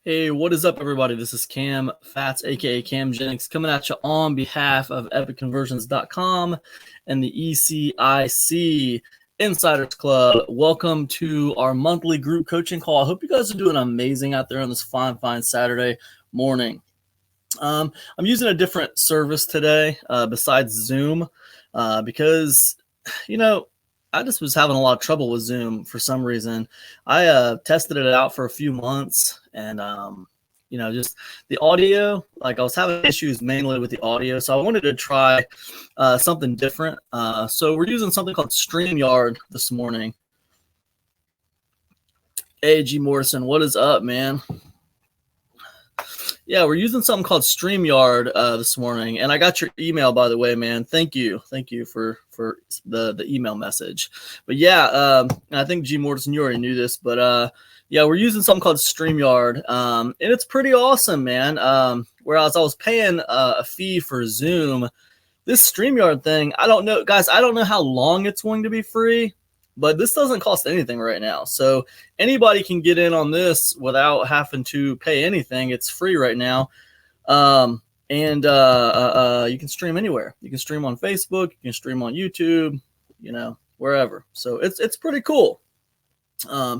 Hey, what is up, everybody? This is Cam Fats, aka Cam Jennings, coming at you on behalf of EpicConversions.com and the ECIC Insiders Club. Welcome to our monthly group coaching call. I hope you guys are doing amazing out there on this fine Saturday morning. I'm using a different service today besides Zoom because, I just was having a lot of trouble with Zoom for some reason. I tested it out for a few months and, just the audio, like I was having issues mainly with the audio. So I wanted to try something different. So we're using something called StreamYard this morning. Hey, G Morrison, what is up, man? Yeah, we're using something called StreamYard this morning, and I got your email, by the way, man. Thank you for the email message. But yeah, I think G Morrison, you already knew this, but yeah, we're using something called StreamYard, and it's pretty awesome, man. Whereas I was paying a fee for Zoom, this StreamYard thing, I don't know, guys. I don't know how long it's going to be free. But this doesn't cost anything right now. So anybody can get in on this without having to pay anything. It's free right now. And you can stream anywhere. You can stream on Facebook. You can stream on YouTube, wherever. So it's pretty cool. We're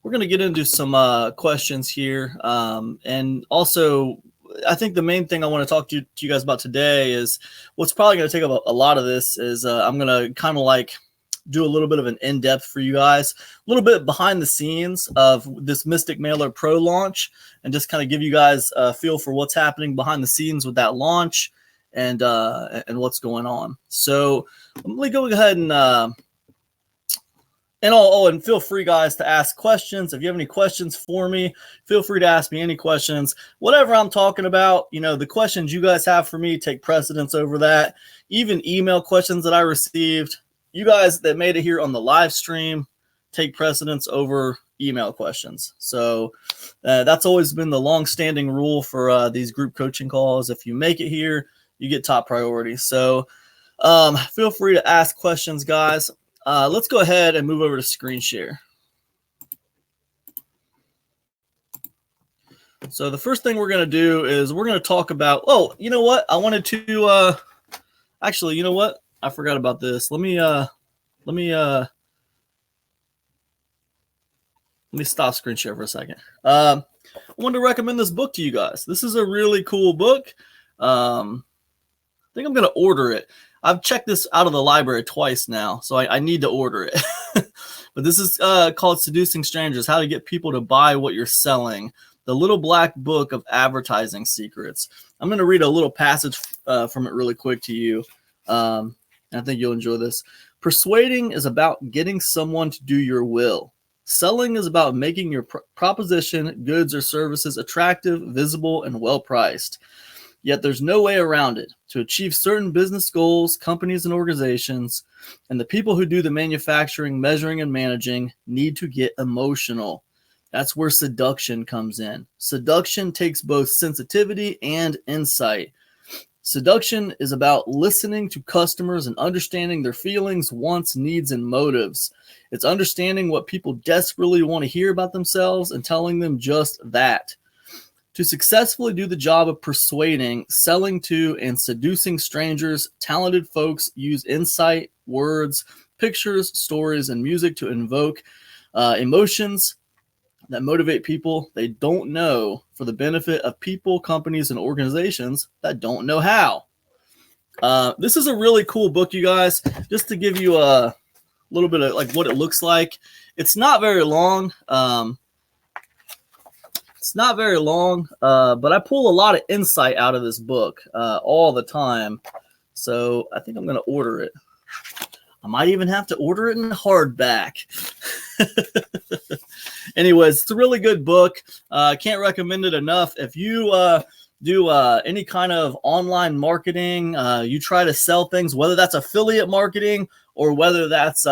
going to get into some questions here. And also, I think the main thing I want to talk to you guys about today is what's probably going to take up a lot of this is I'm going to kind of like do a little bit of an in-depth for you guys, a little bit behind the scenes of this Mystic Mailer Pro launch, and just kind of give you guys a feel for what's happening behind the scenes with that launch and what's going on. So let me go ahead and and feel free, guys, to ask questions. If you have any questions for me, feel free to ask me any questions. Whatever I'm talking about, the questions you guys have for me take precedence over that. Even email questions that I received, you guys that made it here on the live stream take precedence over email questions. So that's always been the long-standing rule for these group coaching calls. If you make it here, you get top priority. So feel free to ask questions, guys. Let's go ahead and move over to screen share. So the first thing we're going to do is we're going to talk about, you know what? I wanted to, actually, you know what? I forgot about this. Let me stop screen share for a second. I wanted to recommend this book to you guys. This is a really cool book. I think I'm going to order it. I've checked this out of the library twice now, so I need to order it. But this is called Seducing Strangers, How to Get People to Buy What You're Selling, the Little Black Book of Advertising Secrets. I'm going to read a little passage from it really quick to you. I think you'll enjoy this. Persuading is about getting someone to do your will. Selling is about making your proposition, goods, or services attractive, visible, and well-priced. Yet there's no way around it. To achieve certain business goals, companies and organizations, and the people who do the manufacturing, measuring, and managing need to get emotional. That's where seduction comes in. Seduction takes both sensitivity and insight. Seduction is about listening to customers and understanding their feelings, wants, needs, and motives. It's understanding what people desperately want to hear about themselves and telling them just that. To successfully do the job of persuading, selling to, and seducing strangers, talented folks use insight, words, pictures, stories, and music to invoke emotions that motivate people they don't know for the benefit of people, companies, and organizations that don't know how. This is a really cool book, you guys. Just to give you a little bit of like what it looks like. It's not very long. It's not very long, but I pull a lot of insight out of this book all the time. So I think I'm going to order it. I might even have to order it in hardback. Anyways, it's a really good book. I can't recommend it enough. If you do any kind of online marketing, you try to sell things, whether that's affiliate marketing or whether that's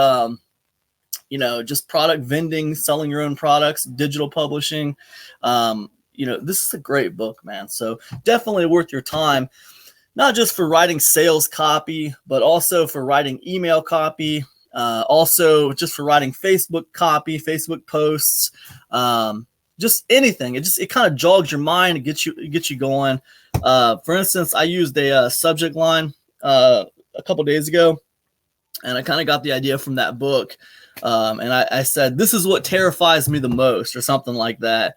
just product vending, selling your own products, digital publishing. This is a great book, man. So definitely worth your time. not just for writing sales copy, but also for writing email copy, also just for writing Facebook copy, Facebook posts, just anything. It kind of jogs your mind and gets you going. For instance, I used a subject line a couple days ago, and I kind of got the idea from that book. And I said, this is what terrifies me the most, or something like that.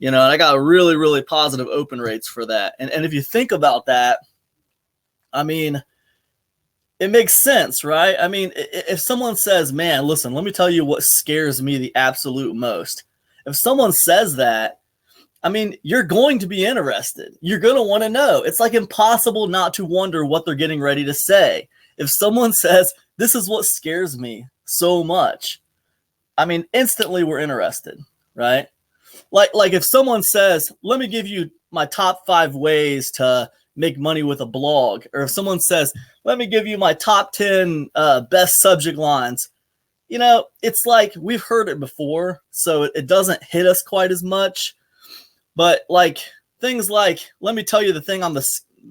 And I got really, really positive open rates for that. And if you think about that, I mean, it makes sense, right? I mean, if someone says, man, listen, let me tell you what scares me the absolute most. If someone says that, I mean, you're going to be interested. You're going to want to know. It's like impossible not to wonder what they're getting ready to say. If someone says, this is what scares me so much, I mean, instantly we're interested, right? Like if someone says, let me give you my top 5 ways to make money with a blog, or if someone says, let me give you my top 10 best subject lines, it's like we've heard it before, so it doesn't hit us quite as much. But like things like, let me tell you the thing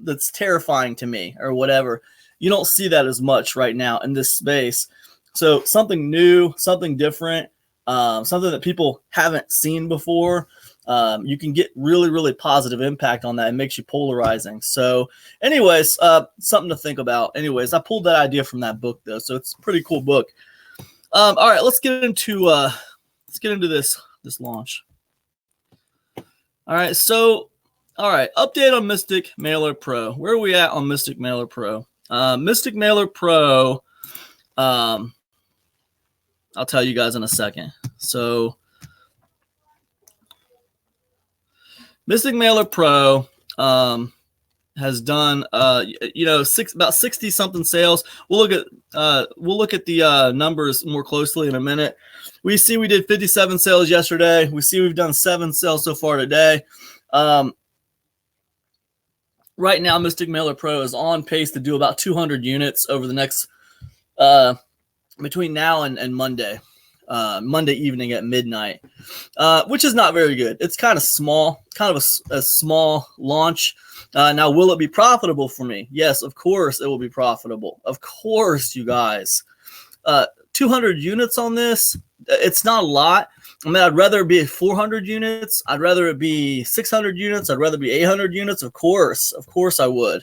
that's terrifying to me, or whatever, you don't see that as much right now in this space. So something new, something different, something that people haven't seen before, you can get really, really positive impact on that. It makes you polarizing. So anyways, something to think about. Anyways, I pulled that idea from that book though, so it's a pretty cool book. All right, let's get into this launch. All right, so update on Mystic Mailer Pro. Where are we at on Mystic Mailer Pro? Mystic Mailer Pro, I'll tell you guys in a second. So Mystic Mailer Pro has done about 60 something sales. We'll look at the numbers more closely in a minute. We see we did 57 sales yesterday. We see we've done 7 sales so far today. Right now, Mystic Mailer Pro is on pace to do about 200 units over the next between now and Monday evening at midnight, which is not very good. It's kind of small, kind of a small launch. Now, will it be profitable for me? Yes, of course it will be profitable. Of course, you guys. 200 units on this, it's not a lot. I mean, I'd rather it be 400 units. I'd rather it be 600 units. I'd rather be 800 units. Of course I would.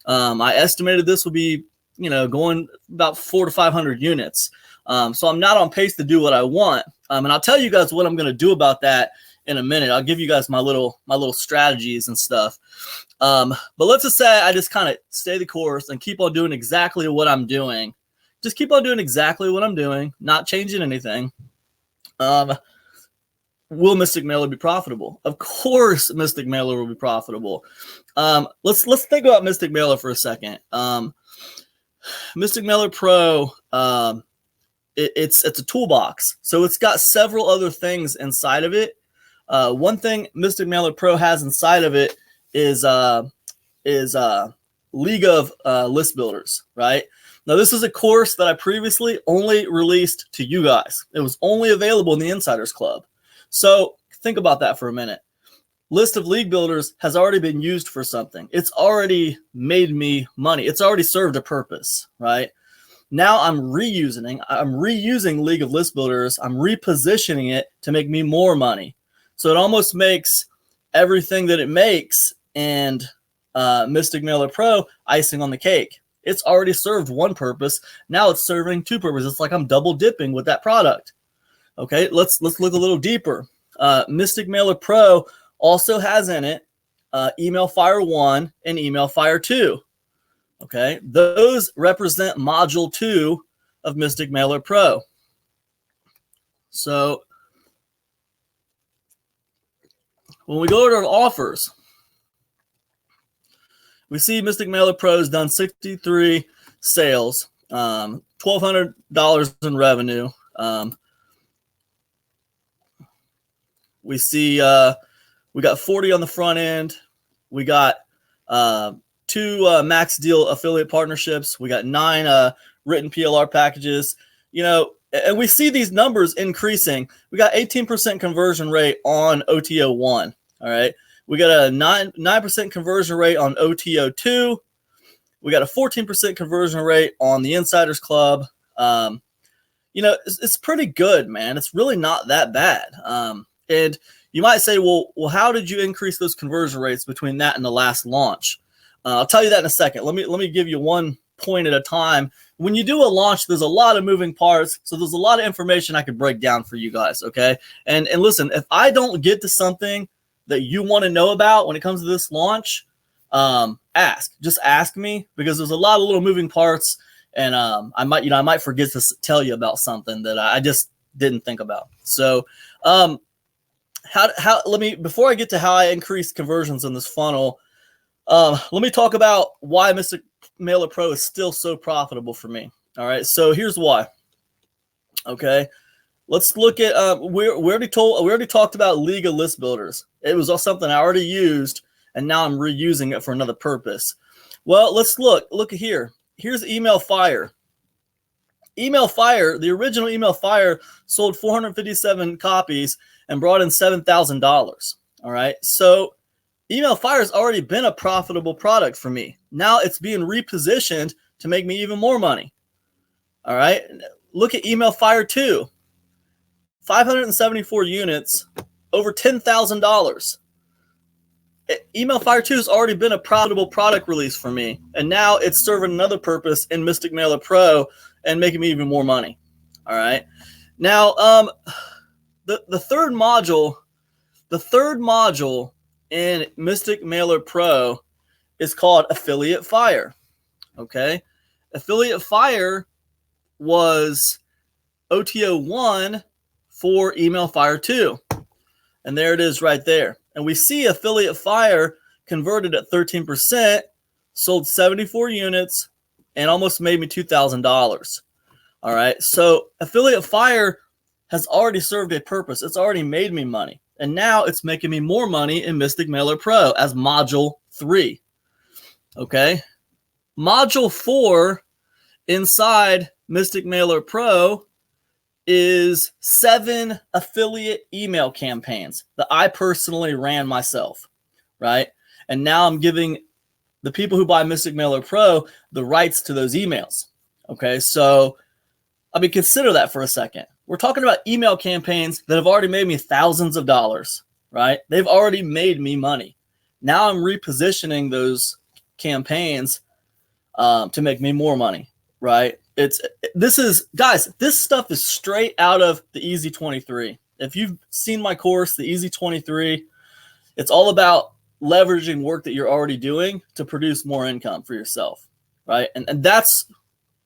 I estimated this would be, going about 400 to 500 units. So I'm not on pace to do what I want. And I'll tell you guys what I'm going to do about that in a minute. I'll give you guys my little strategies and stuff. But let's just say I just kind of stay the course and keep on doing exactly what I'm doing. Just keep on doing exactly what I'm doing, not changing anything. Will Mystic Mailer be profitable? Of course, Mystic Mailer will be profitable. Let's think about Mystic Mailer for a second. Mystic Mailer Pro, it's a toolbox, so it's got several other things inside of it. One thing Mystic Mailer Pro has inside of it is League of List Builders, right? Now, this is a course that I previously only released to you guys. It was only available in the Insiders Club. So think about that for a minute. List of League Builders has already been used for something. It's already made me money. It's already served a purpose, right? Now I'm reusing League of List Builders. I'm repositioning it to make me more money. So it almost makes everything that it makes and Mystic Mailer Pro icing on the cake. It's already served one purpose. Now it's serving 2 purposes. It's like I'm double dipping with that product. Okay, let's look a little deeper. Mystic Mailer Pro also has in it Email Fire 1 and Email Fire 2. Okay, those represent Module 2 of Mystic Mailer Pro. So when we go to our offers, we see Mystic Mailer Pro has done 63 sales, $1,200 in revenue. We see we got 40 on the front end. We got 2 max deal affiliate partnerships. We got 9 written PLR packages. And we see these numbers increasing. We got 18% conversion rate on OTO1. All right. We got a 9% conversion rate on OTO2. We got a 14% conversion rate on the Insiders Club. It's pretty good, man. It's really not that bad. And you might say, well, how did you increase those conversion rates between that and the last launch? I'll tell you that in a second. Let me give you one point at a time. When you do a launch, there's a lot of moving parts, so there's a lot of information I could break down for you guys, okay? And listen, if I don't get to something that you want to know about when it comes to this launch, just ask me, because there's a lot of little moving parts, and I might forget to tell you about something that I just didn't think about. So before I get to how I increase conversions in this funnel, let me talk about why Mystic Mailer Pro is still so profitable for me. All right, so here's why. Okay, let's look at we already talked about League of List Builders. It was something I already used, and now I'm reusing it for another purpose. Well, let's look here. Here's Email Fire. Email Fire, the original Email Fire, sold 457 copies and brought in $7,000. All right, so Email Fire has already been a profitable product for me. Now it's being repositioned to make me even more money. All right, look at Email Fire 2. 574 units, over $10,000. Email Fire 2 has already been a profitable product release for me, and now it's serving another purpose in Mystic Mailer Pro and making me even more money. All right, now the third module in Mystic Mailer Pro is called Affiliate Fire. Okay, Affiliate Fire was OTO 1 for Email Fire 2, and there it is right there. And we see Affiliate Fire converted at 13%, sold 74 units, and almost made me $2,000. All right, so Affiliate Fire has already served a purpose. It's already made me money. And now it's making me more money in Mystic Mailer Pro as Module 3. Okay. Module 4 inside Mystic Mailer Pro is 7 affiliate email campaigns that I personally ran myself, right? And now I'm giving the people who buy Mystic Mailer Pro the rights to those emails. Okay, so consider that for a second. We're talking about email campaigns that have already made me thousands of dollars, right? They've already made me money. Now I'm repositioning those campaigns to make me more money, right? This stuff is straight out of the Easy 23. If you've seen my course, the Easy 23, it's all about leveraging work that you're already doing to produce more income for yourself, right? And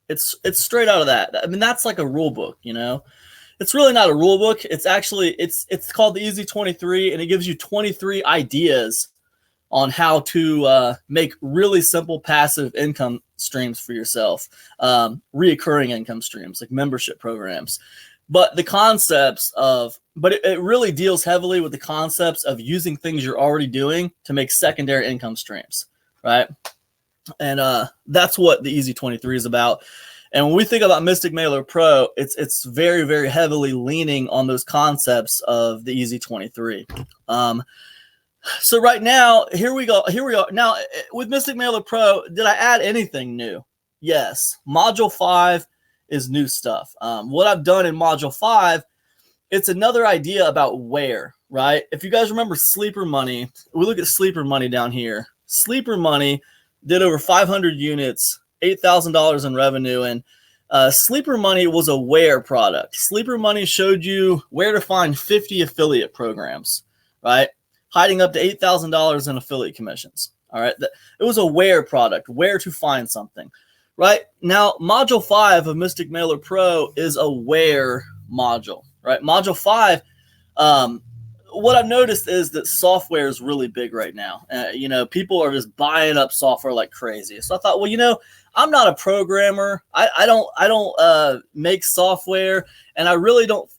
it's straight out of that. I mean, that's like a rule book, you know. It's really not a rule book. It's actually it's called the Easy 23, and it gives you 23 ideas on how to make really simple passive income streams for yourself, reoccurring income streams like membership programs. But it really deals heavily with the concepts of using things you're already doing to make secondary income streams, right? And that's what the Easy 23 is about. And when we think about Mystic Mailer Pro, it's very, very heavily leaning on those concepts of the Easy 23. So right now, here we go. Now, with Mystic Mailer Pro, did I add anything new? Yes. Module 5 is new stuff. What I've done in Module 5, it's another idea about where, right? If you guys remember Sleeper Money, we look at Sleeper Money down here. Sleeper Money did over 500 units, $8,000 in revenue, and Sleeper Money was a where product. Sleeper Money showed you where to find 50 affiliate programs, right? Hiding up to $8,000 in affiliate commissions. All right. It was a where product, where to find something, right? Now, Module 5 of Mystic Mailer Pro is a where module, right? Module 5, what I've noticed is that software is really big right now. People are just buying up software like crazy. So I thought, well, I'm not a programmer. I don't make software, and I really don't.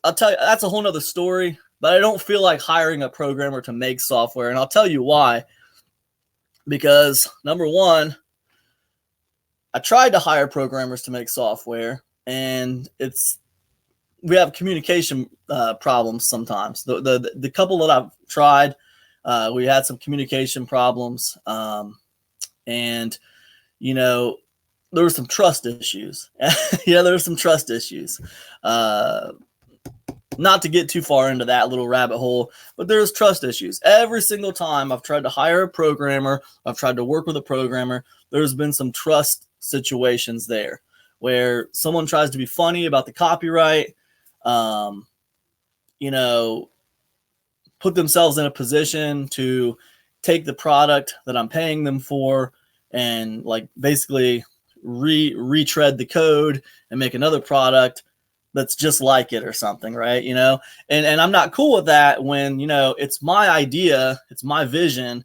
I'll tell you, that's a whole nother story. But I don't feel like hiring a programmer to make software, and I'll tell you why. Because number one, I tried to hire programmers to make software, and we have communication problems sometimes. The couple that I've tried, we had some communication problems, And, you know, there were some trust issues. Yeah, there were some trust issues. Not to get too far into that little rabbit hole, but there's trust issues. Every single time I've tried to hire a programmer, I've tried to work with a programmer, there's been some trust situations there where someone tries to be funny about the copyright, you know, put themselves in a position to take the product that I'm paying them for and like basically retread the code and make another product that's just like it or something, right? You know, and I'm not cool with that when, you know, it's my idea, it's my vision,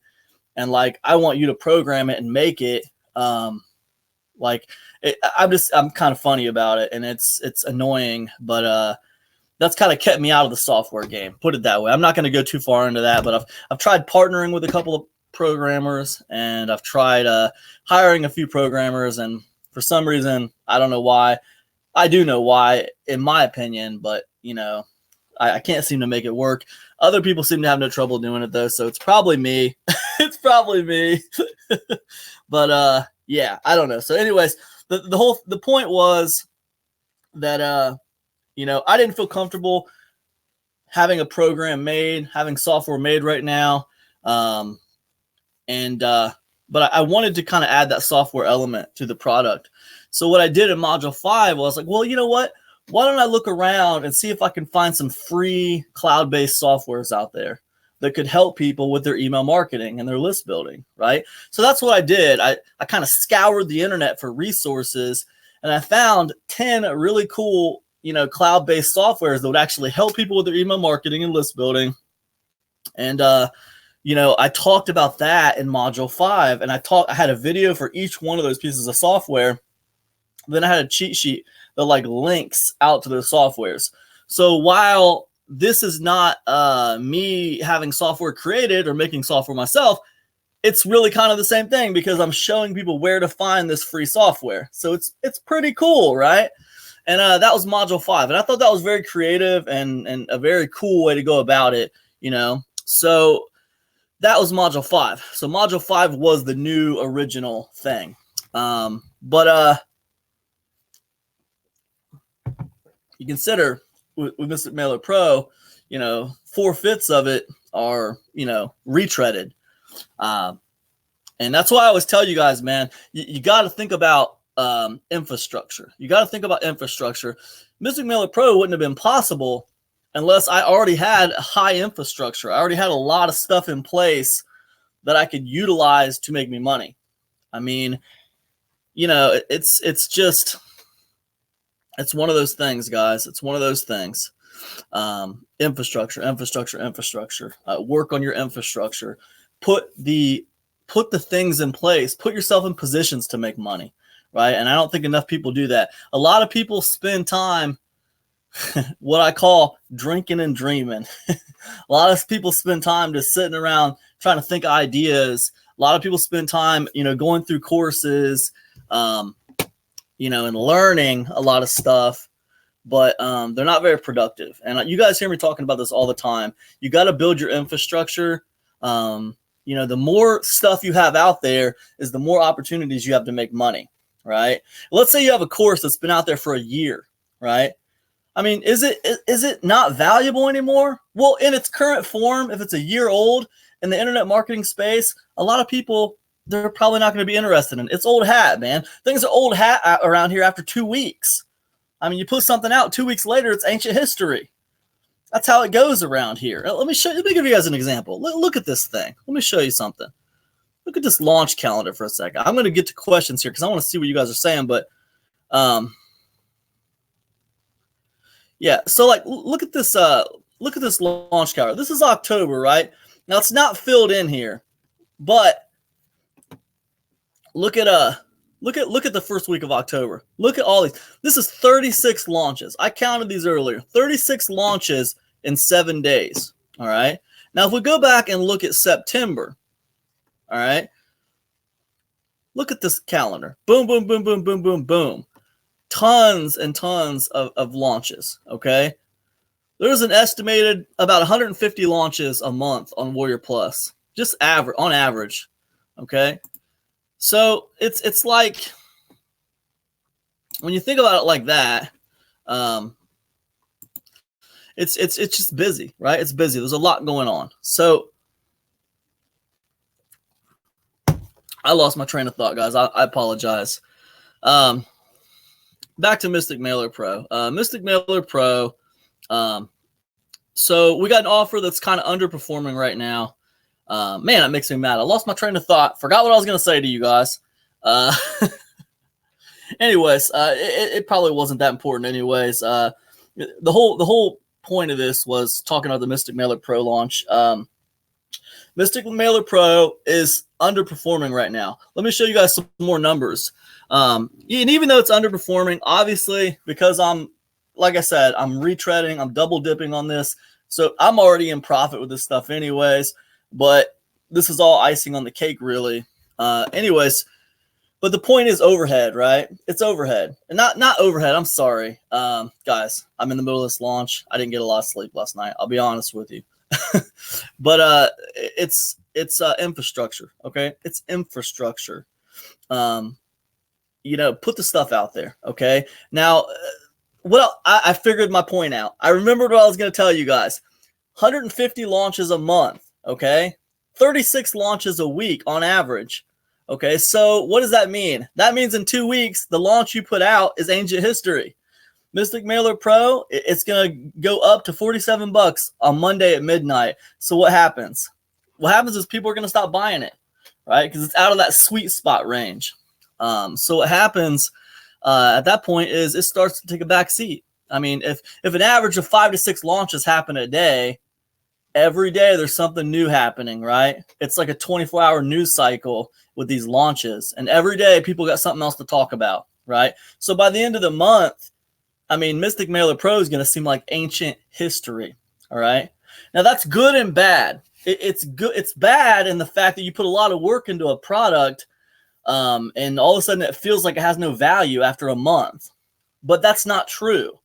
and like I want you to program it and make it. I'm kind of funny about it, and it's annoying, but that's kind of kept me out of the software game. Put it that way. I'm not going to go too far into that, but I've tried partnering with a couple of programmers, and I've tried hiring a few programmers, and for some reason, I don't know why. I do know why, in my opinion, but, you know, I can't seem to make it work. Other people seem to have no trouble doing it, though, so it's probably me. It's probably me. But, yeah, I don't know. So anyways, the point was that, you know, I didn't feel comfortable having a program made, having software made right now. But I wanted to kind of add that software element to the product. So what I did in Module 5 was like, well, you know what? Why don't I look around and see if I can find some free cloud-based softwares out there that could help people with their email marketing and their list building, right? So that's what I did. I kind of scoured the internet for resources, and I found 10 really cool, you know, cloud-based softwares that would actually help people with their email marketing and list building. And, you know, I talked about that in Module 5, and I had a video for each one of those pieces of software. Then I had a cheat sheet that like links out to those softwares. So while this is not me having software created or making software myself, it's really kind of the same thing because I'm showing people where to find this free software. So it's pretty cool, right? And that was Module 5. And I thought that was very creative and a very cool way to go about it, you know. So that was Module 5. So Module 5 was the new original thing. You consider with Mystic Mailer Pro, you know, 4/5 of it are, you know, retreaded. And that's why I always tell you guys, man, you got to think about infrastructure. You got to think about infrastructure. Mystic Mailer Pro wouldn't have been possible unless I already had a high infrastructure. I already had a lot of stuff in place that I could utilize to make me money. I mean, you know, it's one of those things, guys. It's one of those things. Infrastructure. Work on your infrastructure. Put the things in place. Put yourself in positions to make money, right? And I don't think enough people do that. A lot of people spend time what I call drinking and dreaming. A lot of people spend time just sitting around trying to think of ideas. A lot of people spend time, you know, going through courses, you know, and learning a lot of stuff, but they're not very productive. And you guys hear me talking about this all the time. You got to build your infrastructure. You know, the more stuff you have out there is the more opportunities you have to make money, right? Let's say you have a course that's been out there for a year, right? I mean, is it not valuable anymore? Well, in its current form, if it's a year old in the internet marketing space, a lot of people, they're probably not going to be interested in it. It's old hat, man. Things are old hat around here after 2 weeks. I mean, you put something out 2 weeks later, it's ancient history. That's how it goes around here. Let me give you guys an example. Look at this thing. Let me show you something. Look at this launch calendar for a second. I'm going to get to questions here because I want to see what you guys are saying, but yeah, so like look at this launch calendar. This is October, right? Now it's not filled in here, but look at the first week of October. Look at all these. This is 36 launches. I counted these earlier. 36 launches in 7 days. All right. Now, if we go back and look at September, all right, look at this calendar. Boom, boom, boom, boom, boom, boom, boom. Tons and tons of launches. Okay. There's an estimated about 150 launches a month on Warrior Plus, just on average. Okay. So it's like, when you think about it like that, it's just busy, right? It's busy. There's a lot going on. So I lost my train of thought, guys. I apologize. Back to Mystic Mailer Pro. Mystic Mailer Pro. So we got an offer that's kind of underperforming right now. Man, that makes me mad. I lost my train of thought. Forgot what I was going to say to you guys. Anyways, it probably wasn't that important anyways. The whole point of this was talking about the Mystic Mailer Pro launch. Mystic Mailer Pro is underperforming right now. Let me show you guys some more numbers. And even though it's underperforming, obviously, because like I said, I'm retreading, I'm double dipping on this. So I'm already in profit with this stuff anyways, but this is all icing on the cake, really. Anyways, but the point is overhead, right? It's overhead. And not overhead, I'm sorry. Guys, I'm in the middle of this launch. I didn't get a lot of sleep last night. I'll be honest with you. But it's infrastructure, okay? It's infrastructure. Put the stuff out there, okay? Now, I figured my point out. I remembered what I was going to tell you guys. 150 launches a month, okay? 36 launches a week on average, okay? So what does that mean? That means in 2 weeks, the launch you put out is ancient history. Mystic Mailer Pro, it's going to go up to $47 on Monday at midnight. So what happens? What happens is people are going to stop buying it, right? Because it's out of that sweet spot range. So what happens at that point is it starts to take a back seat. I mean, if an average of 5 to 6 launches happen a day, every day there's something new happening, right? It's like a 24-hour news cycle with these launches. And every day people got something else to talk about, right? So by the end of the month, I mean, Mystic Mailer Pro is going to seem like ancient history, all right? Now, that's good and bad. It's good. It's bad in the fact that you put a lot of work into a product, and all of a sudden it feels like it has no value after a month. But that's not true.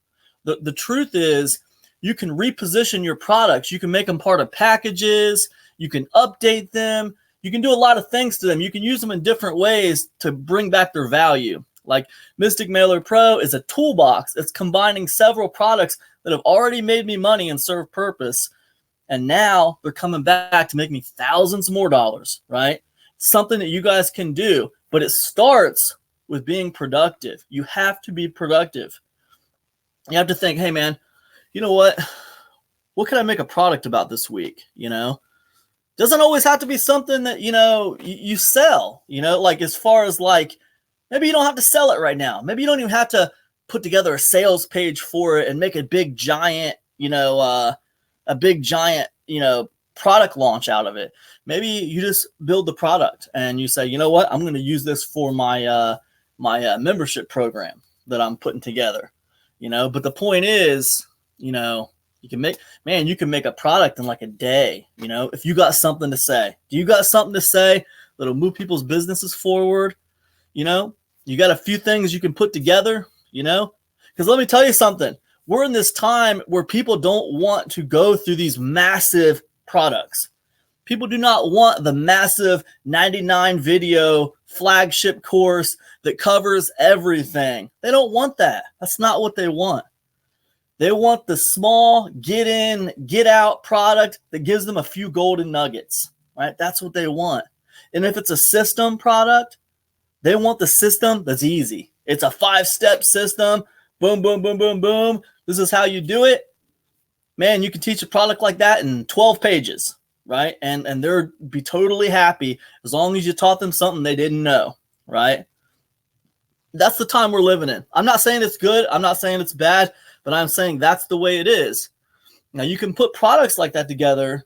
The truth is you can reposition your products. You can make them part of packages. You can update them. You can do a lot of things to them. You can use them in different ways to bring back their value. Like Mystic Mailer Pro is a toolbox. It's combining several products that have already made me money and serve purpose. And now they're coming back to make me thousands more dollars, right? Something that you guys can do, but it starts with being productive. You have to be productive. You have to think, hey man, you know what? What can I make a product about this week? Doesn't always have to be something that, you sell, like as far as like, maybe you don't have to sell it right now. Maybe you don't even have to put together a sales page for it and make a big giant, product launch out of it. Maybe you just build the product and you say, you know what, I'm going to use this for my membership program that I'm putting together. But the point is, you can make a product in like a day. If you got something to say, do you got something to say that'll move people's businesses forward? You got a few things you can put together, because let me tell you something. We're in this time where people don't want to go through these massive products. People do not want the massive 99 video flagship course that covers everything. They don't want that. That's not what they want. They want the small, get in, get out product that gives them a few golden nuggets, right? That's what they want. And if it's a system product, they want the system that's easy. It's a 5-step system. Boom, boom, boom, boom, boom. This is how you do it. Man, you can teach a product like that in 12 pages, right? And they'll be totally happy as long as you taught them something they didn't know, right? That's the time we're living in. I'm not saying it's good. I'm not saying it's bad, but I'm saying that's the way it is. Now, you can put products like that together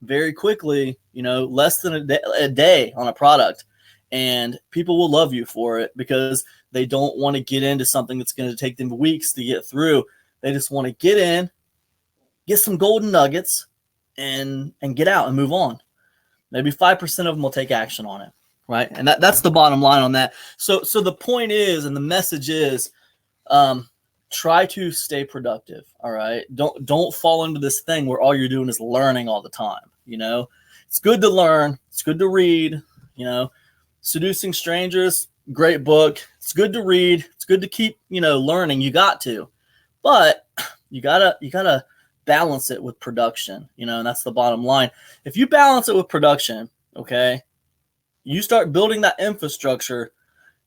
very quickly, less than a day on a product. And people will love you for it because they don't want to get into something that's going to take them weeks to get through. They just want to get in, get some golden nuggets, and get out and move on. Maybe 5% of them will take action on it, right? And that's the bottom line on that. So the point is, and the message is, try to stay productive, all right? Don't fall into this thing where all you're doing is learning all the time, It's good to learn. It's good to read, Seducing Strangers, great book. It's good to read. It's good to keep, learning. You got to, but you gotta balance it with production, and that's the bottom line. If you balance it with production, okay, you start building that infrastructure,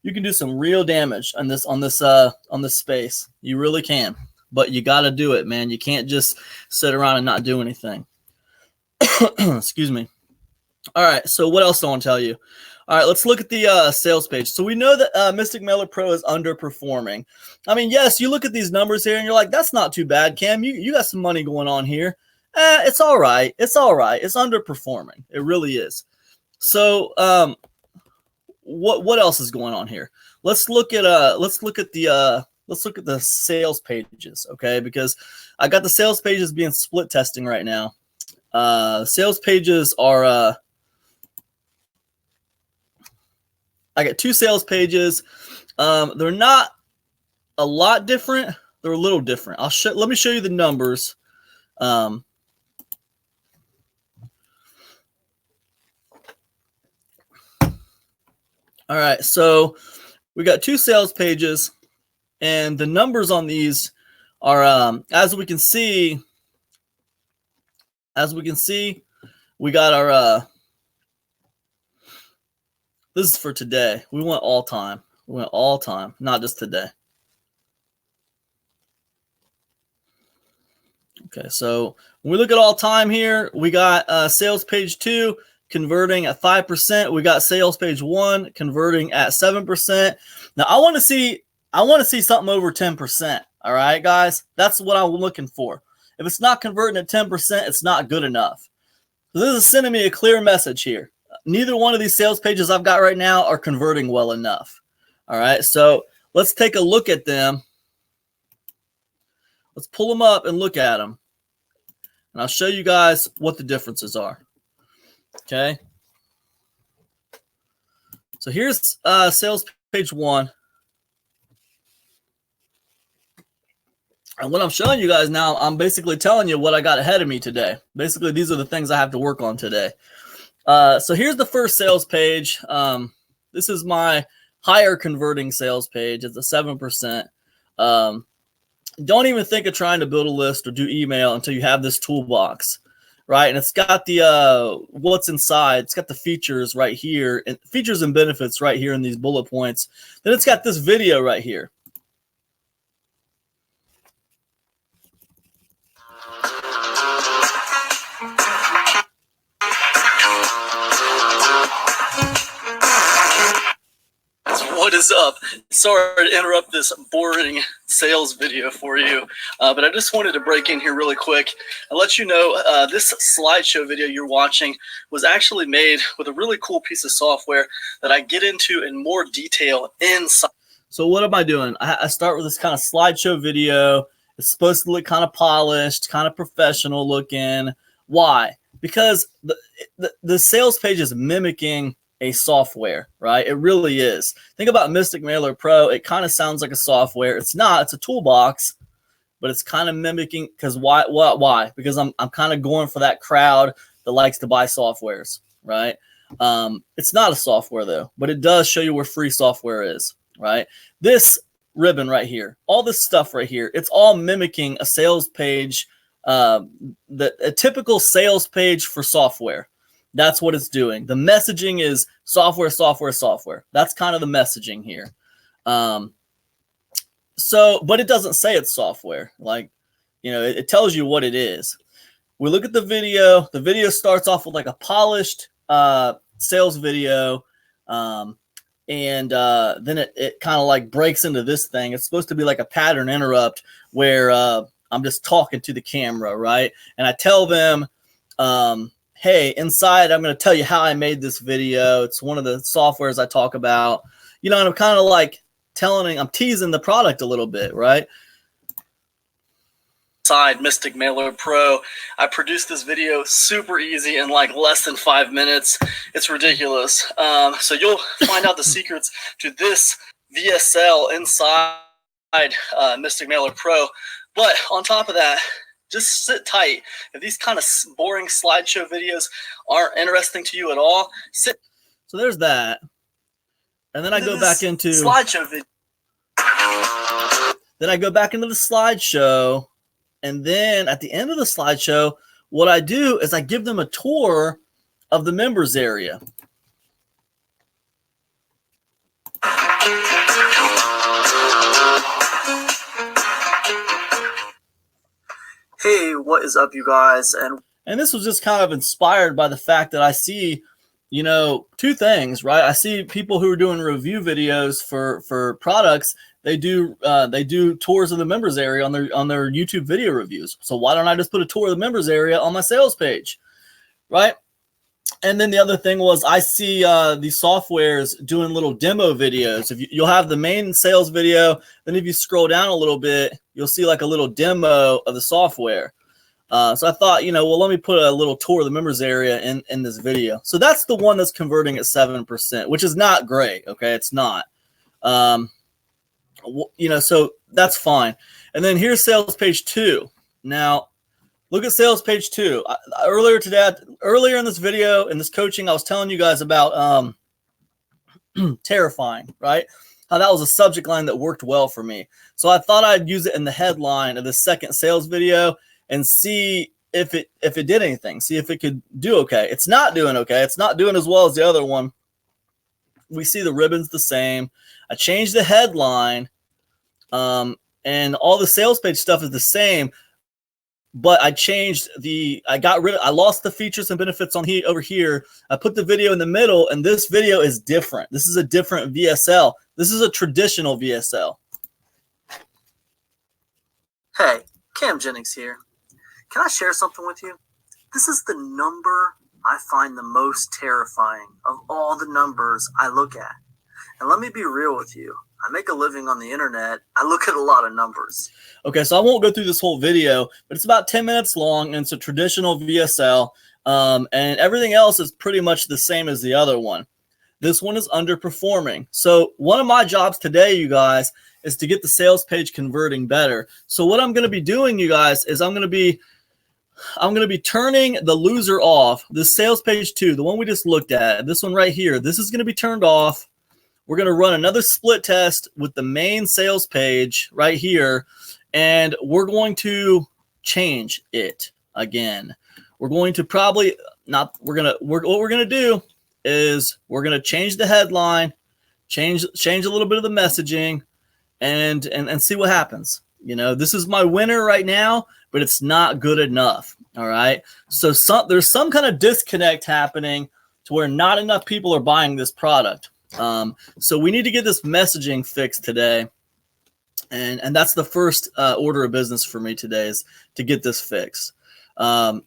you can do some real damage on this space. You really can, but you got to do it, man. You can't just sit around and not do anything. Excuse me. All right. So what else do I want to tell you? All right, let's look at the sales page. So we know that Mystic Mailer Pro is underperforming. I mean, yes, you look at these numbers here and you're like, that's not too bad, Cam. You got some money going on here. It's all right. It's all right. It's underperforming. It really is. So what else is going on here? Let's look at the sales pages, okay? Because I got the sales pages being split testing right now. Sales pages are I got 2 sales pages. They're not a lot different. They're a little different. Let me show you the numbers. All right, so we got 2 sales pages, and the numbers on these are as we can see, we got our this is for today. We went all time. We went all time, not just today. Okay, so when we look at all time here, we got sales page 2 converting at 5%. We got sales page 1 converting at 7%. Now I want to see something over 10%. All right, guys, that's what I'm looking for. If it's not converting at 10%, it's not good enough. So this is sending me a clear message here. Neither one of these sales pages I've got right now are converting well enough. All right, so let's take a look at them. Let's pull them up and look at them. And I'll show you guys what the differences are. Okay. So here's sales page 1. And what I'm showing you guys now, I'm basically telling you what I got ahead of me today. Basically, these are the things I have to work on today. So here's the first sales page. This is my higher converting sales page. It's a 7%. Don't even think of trying to build a list or do email until you have this toolbox, right? And it's got the what's inside. It's got the features right here, and features and benefits right here in these bullet points. Then it's got this video right here. What is up? Sorry to interrupt this boring sales video for you, but I just wanted to break in here really quick and let you know this slideshow video you're watching was actually made with a really cool piece of software that I get into in more detail inside. So what am I doing? I start with this kind of slideshow video. It's supposed to look kind of polished, kind of professional looking. Why? Because the sales page is mimicking a software, right? It really is. Think about Mystic Mailer Pro. It kind of sounds like a software. It's not. It's a toolbox, but it's kind of mimicking. Because why? Because I'm kind of going for that crowd that likes to buy softwares, right? It's not a software though, but it does show you where free software is, right? This ribbon right here, all this stuff right here, it's all mimicking a sales page, a typical sales page for software. That's what it's doing. The messaging is software, software, software. That's kind of the messaging here. But it doesn't say it's software. Like, it tells you what it is. We look at the video. The video starts off with like a polished sales video. And then it kind of like breaks into this thing. It's supposed to be like a pattern interrupt where I'm just talking to the camera, right? And I tell them, hey, inside, I'm going to tell you how I made this video. It's one of the softwares I talk about, and I'm kind of like I'm teasing the product a little bit, right? Inside Mystic Mailer Pro, I produced this video super easy in like less than 5 minutes. It's ridiculous. So you'll find out the secrets to this VSL inside Mystic Mailer Pro. But on top of that, just sit tight. If these kind of boring slideshow videos aren't interesting to you at all, sit. So there's that. And then I go back into slideshow video. Then I go back into the slideshow, and then at the end of the slideshow, what I do is I give them a tour of the members area. Hey, what is up, you guys? And this was just kind of inspired by the fact that I see, you know, two things, right? I see people who are doing review videos for products. They do tours of the members area on their YouTube video reviews. So why don't I just put a tour of the members area on my sales page, right? And then the other thing was I see these softwares doing little demo videos. You'll have the main sales video, then if you scroll down a little bit, you'll see like a little demo of the software. So I thought, you know, well, let me put a little tour of the members area in this video. So that's the one that's converting at 7%, which is not great. Okay, it's not. You know, so that's fine. And then here's sales page 2. Now, look at sales page 2. Earlier in this video, in this coaching, I was telling you guys about terrifying, right? How that was a subject line that worked well for me. So I thought I'd use it in the headline of the second sales video and see if it did anything, see if it could do okay. It's not doing okay. It's not doing as well as the other one. We see the ribbons the same. I changed the headline, and all the sales page stuff is the same, but I lost the features and benefits over here. I put the video in the middle, and this video is different. This is a different VSL. This is a traditional VSL. Hey, Cam Jennings here. Can I share something with you? This is the number I find the most terrifying of all the numbers I look at. And let me be real with you. I make a living on the internet. I look at a lot of numbers. Okay, so I won't go through this whole video, but it's about 10 minutes long, and it's a traditional VSL, and everything else is pretty much the same as the other one. This one is underperforming. So one of my jobs today, you guys, is to get the sales page converting better. So what I'm going to be doing, you guys, is I'm going to be turning the loser off. This sales page 2, the one we just looked at, this one right here, this is going to be turned off. We're going to run another split test with the main sales page right here, and we're going to change it again. We're going to probably not, what we're going to do is we're going to change the headline, change a little bit of the messaging, and see what happens. You know, this is my winner right now, but it's not good enough. All right. So there's some kind of disconnect happening to where not enough people are buying this product. So we need to get this messaging fixed today. And that's the first order of business for me today, is to get this fixed. So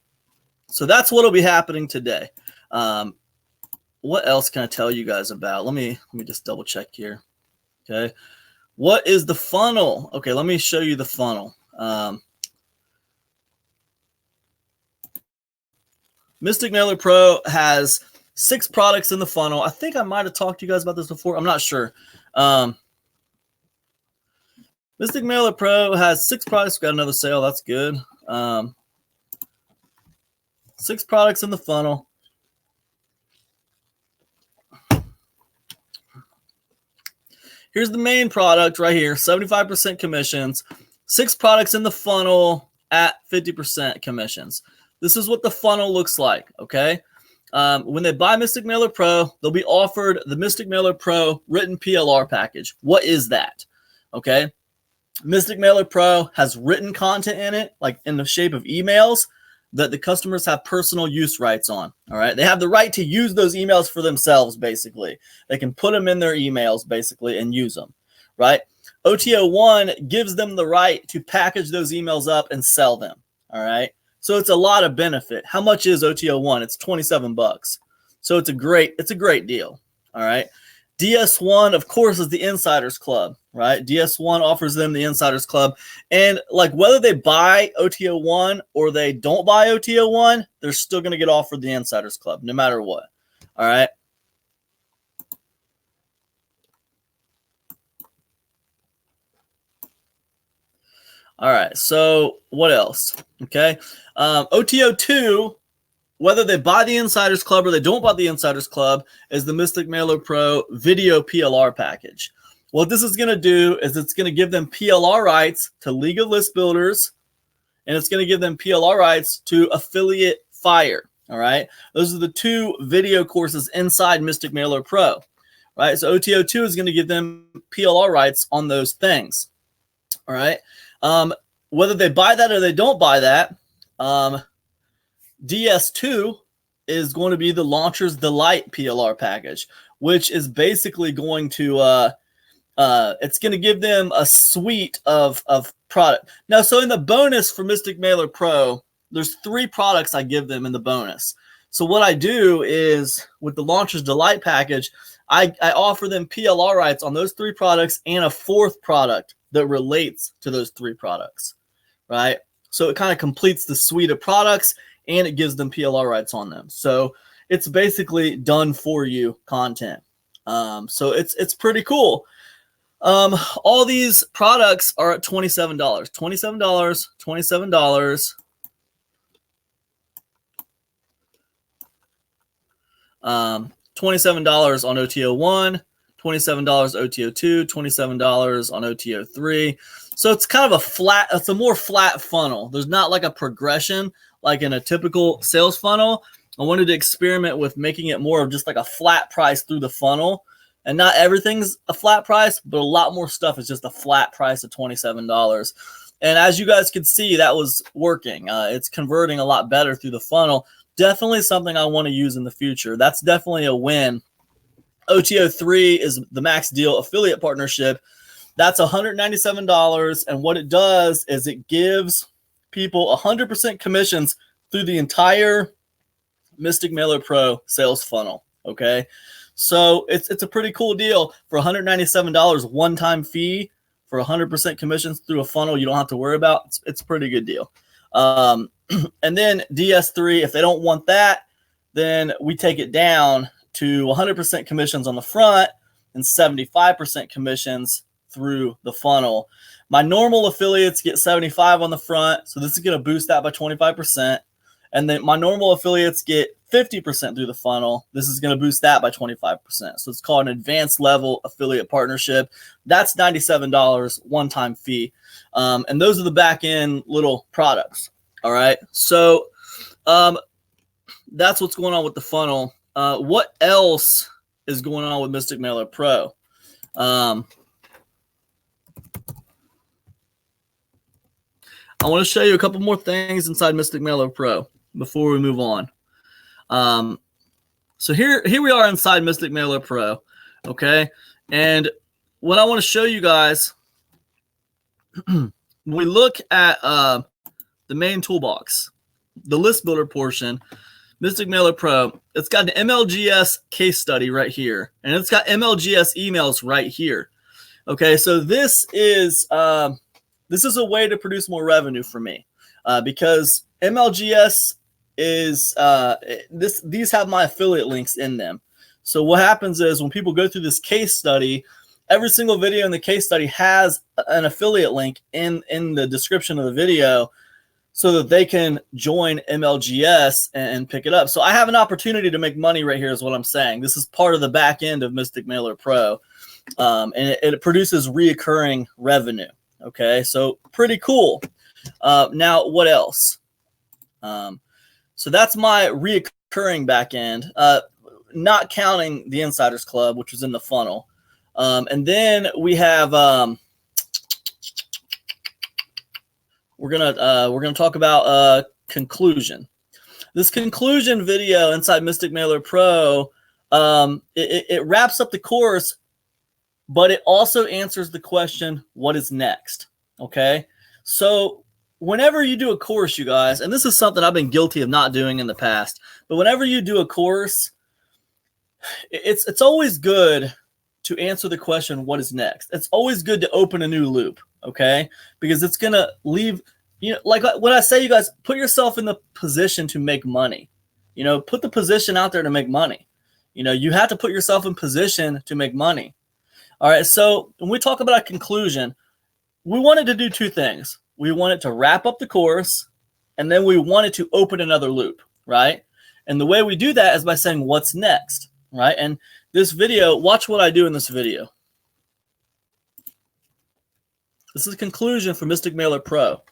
that's what will be happening today. What else can I tell you guys about? Let me just double check here. Okay. What is the funnel? Okay, let me show you the funnel. Mystic Mailer Pro has 6 products in the funnel. I think I might have talked to you guys about this before. I'm not sure. Mystic Mailer Pro has 6 products. Got another sale. That's good. 6 products in the funnel. Here's the main product right here, 75% commissions. 6 products in the funnel at 50% commissions. This is what the funnel looks like, okay? When they buy Mystic Mailer Pro, they'll be offered the Mystic Mailer Pro written PLR package. What is that? Okay? Mystic Mailer Pro has written content in it, like in the shape of emails, that the customers have personal use rights on. All right. They have the right to use those emails for themselves, basically. They can put them in their emails, basically, and use them. Right. OTO1 gives them the right to package those emails up and sell them. All right. So it's a lot of benefit. How much is OTO1? It's $27. So it's a great deal. All right. DS1, of course, is the Insiders Club, right? DS1 offers them the Insiders Club. And like whether they buy OTO1 or they don't buy OTO1, they're still going to get offered the Insiders Club no matter what. All right. All right. So what else? Okay. OTO2 whether they buy the Insiders Club or they don't buy the Insiders Club, is the Mystic Mailer Pro video PLR package. What this is going to do is it's going to give them PLR rights to League of List Builders, and it's going to give them PLR rights to Affiliate Fire. All right. Those are the 2 video courses inside Mystic Mailer Pro. Right. So OTO2 is going to give them PLR rights on those things. All right. Whether they buy that or they don't buy that, DS2 is going to be the Launcher's Delight PLR package, which is basically going to it's going to give them a suite of product. Now, so in the bonus for Mystic Mailer Pro, there's 3 products I give them in the bonus. So what I do is with the Launcher's Delight package, I offer them PLR rights on those 3 products and a 4th product that relates to those 3 products, right? So it kind of completes the suite of products and it gives them PLR rights on them. So it's basically done for you content. So it's pretty cool. All these products are at $27. $27, $27. $27 on OTO1, $27 OTO2, $27 on OTO3. So it's kind of it's a more flat funnel. There's not like a progression like in a typical sales funnel. I wanted to experiment with making it more of just like a flat price through the funnel. And not everything's a flat price, but a lot more stuff is just a flat price of $27. And as you guys can see, that was working. It's converting a lot better through the funnel. Definitely something I want to use in the future. That's definitely a win. OTO3 is the max deal affiliate partnership. That's $197. And what it does is it gives people 100% commissions through the entire Mystic Mailer Pro sales funnel. Okay. So it's a pretty cool deal for $197 one-time fee for 100% commissions through a funnel you don't have to worry about. It's a pretty good deal. And then DS3, if they don't want that, then we take it down to 100% commissions on the front and 75% commissions through the funnel. My normal affiliates get 75 on the front, so this is going to boost that by 25%. And then my normal affiliates get 50% through the funnel. This is going to boost that by 25%. So it's called an advanced level affiliate partnership. That's $97 one-time fee. And those are the back end little products. All right. So that's what's going on with the funnel. What else is going on with Mystic Mailer Pro? I want to show you a couple more things inside Mystic Mailer Pro before we move on. So here we are inside Mystic Mailer Pro. Okay. And what I want to show you guys, when we look at the main toolbox, the list builder portion, Mystic Mailer Pro, it's got an MLGS case study right here, and it's got MLGS emails right here. Okay, so this is a way to produce more revenue for me because MLGS is these have my affiliate links in them. So what happens is when people go through this case study, every single video in the case study has an affiliate link in the description of the video so that they can join MLGS and pick it up. So I have an opportunity to make money right here is what I'm saying. This is part of the back end of Mystic Mailer Pro. And it produces reoccurring revenue. Okay, so pretty cool. Now, what else? So that's my reoccurring back end, not counting the Insiders Club, which was in the funnel. And then we have we're gonna talk about conclusion. This conclusion video inside Mystic Mailer Pro, it wraps up the course, but it also answers the question, what is next? Okay, so whenever you do a course, you guys, and this is something I've been guilty of not doing in the past, but whenever you do a course, it's always good to answer the question, what is next? It's always good to open a new loop, okay? Because it's going to leave, like when I say, you guys, put yourself in the position to make money. Put the position out there to make money. You have to put yourself in position to make money. All right, so when we talk about a conclusion, we wanted to do two things. We wanted to wrap up the course, and then we wanted to open another loop, right? And the way we do that is by saying, what's next, right? And this video, watch what I do in this video. This is a conclusion for Mystic Mailer Pro.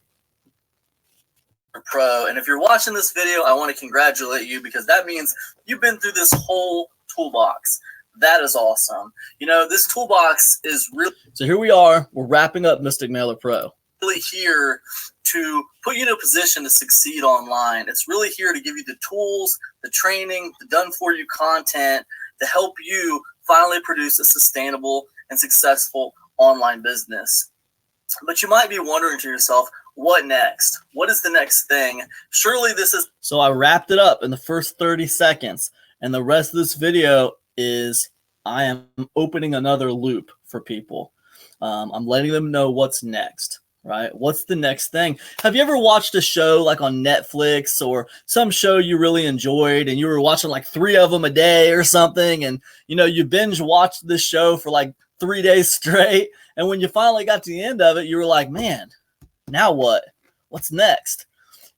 And if you're watching this video, I want to congratulate you, because that means you've been through this whole toolbox. That is awesome. You know, this toolbox is really... So here we are. We're wrapping up Mystic Mailer Pro. Really here to put you in a position to succeed online. It's really here to give you the tools, the training, the done-for-you content to help you finally produce a sustainable and successful online business. But you might be wondering to yourself, what next? What is the next thing? Surely this is... So I wrapped it up in the first 30 seconds, and the rest of this video is I am opening another loop for people. I'm letting them know what's next, right? What's the next thing? Have you ever watched a show like on Netflix or some show you really enjoyed and you were watching like 3 of them a day or something, and you know, you binge watched this show for like 3 days straight, and when you finally got to the end of it, you were like, man, now what? What's next?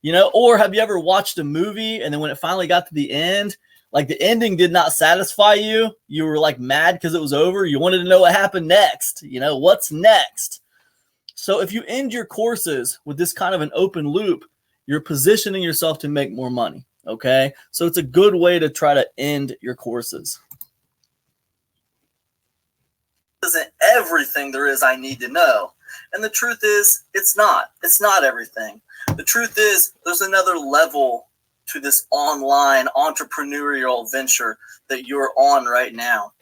You know, or have you ever watched a movie and then when it finally got to the end, like the ending did not satisfy you, you were like mad because it was over, you wanted to know what happened next, you know, what's next? So if you end your courses with this kind of an open loop, you're positioning yourself to make more money, okay? So it's a good way to try to end your courses. Isn't everything there is I need to know. And the truth is, it's not. It's not everything. The truth is, there's another level to this online entrepreneurial venture that you're on right now.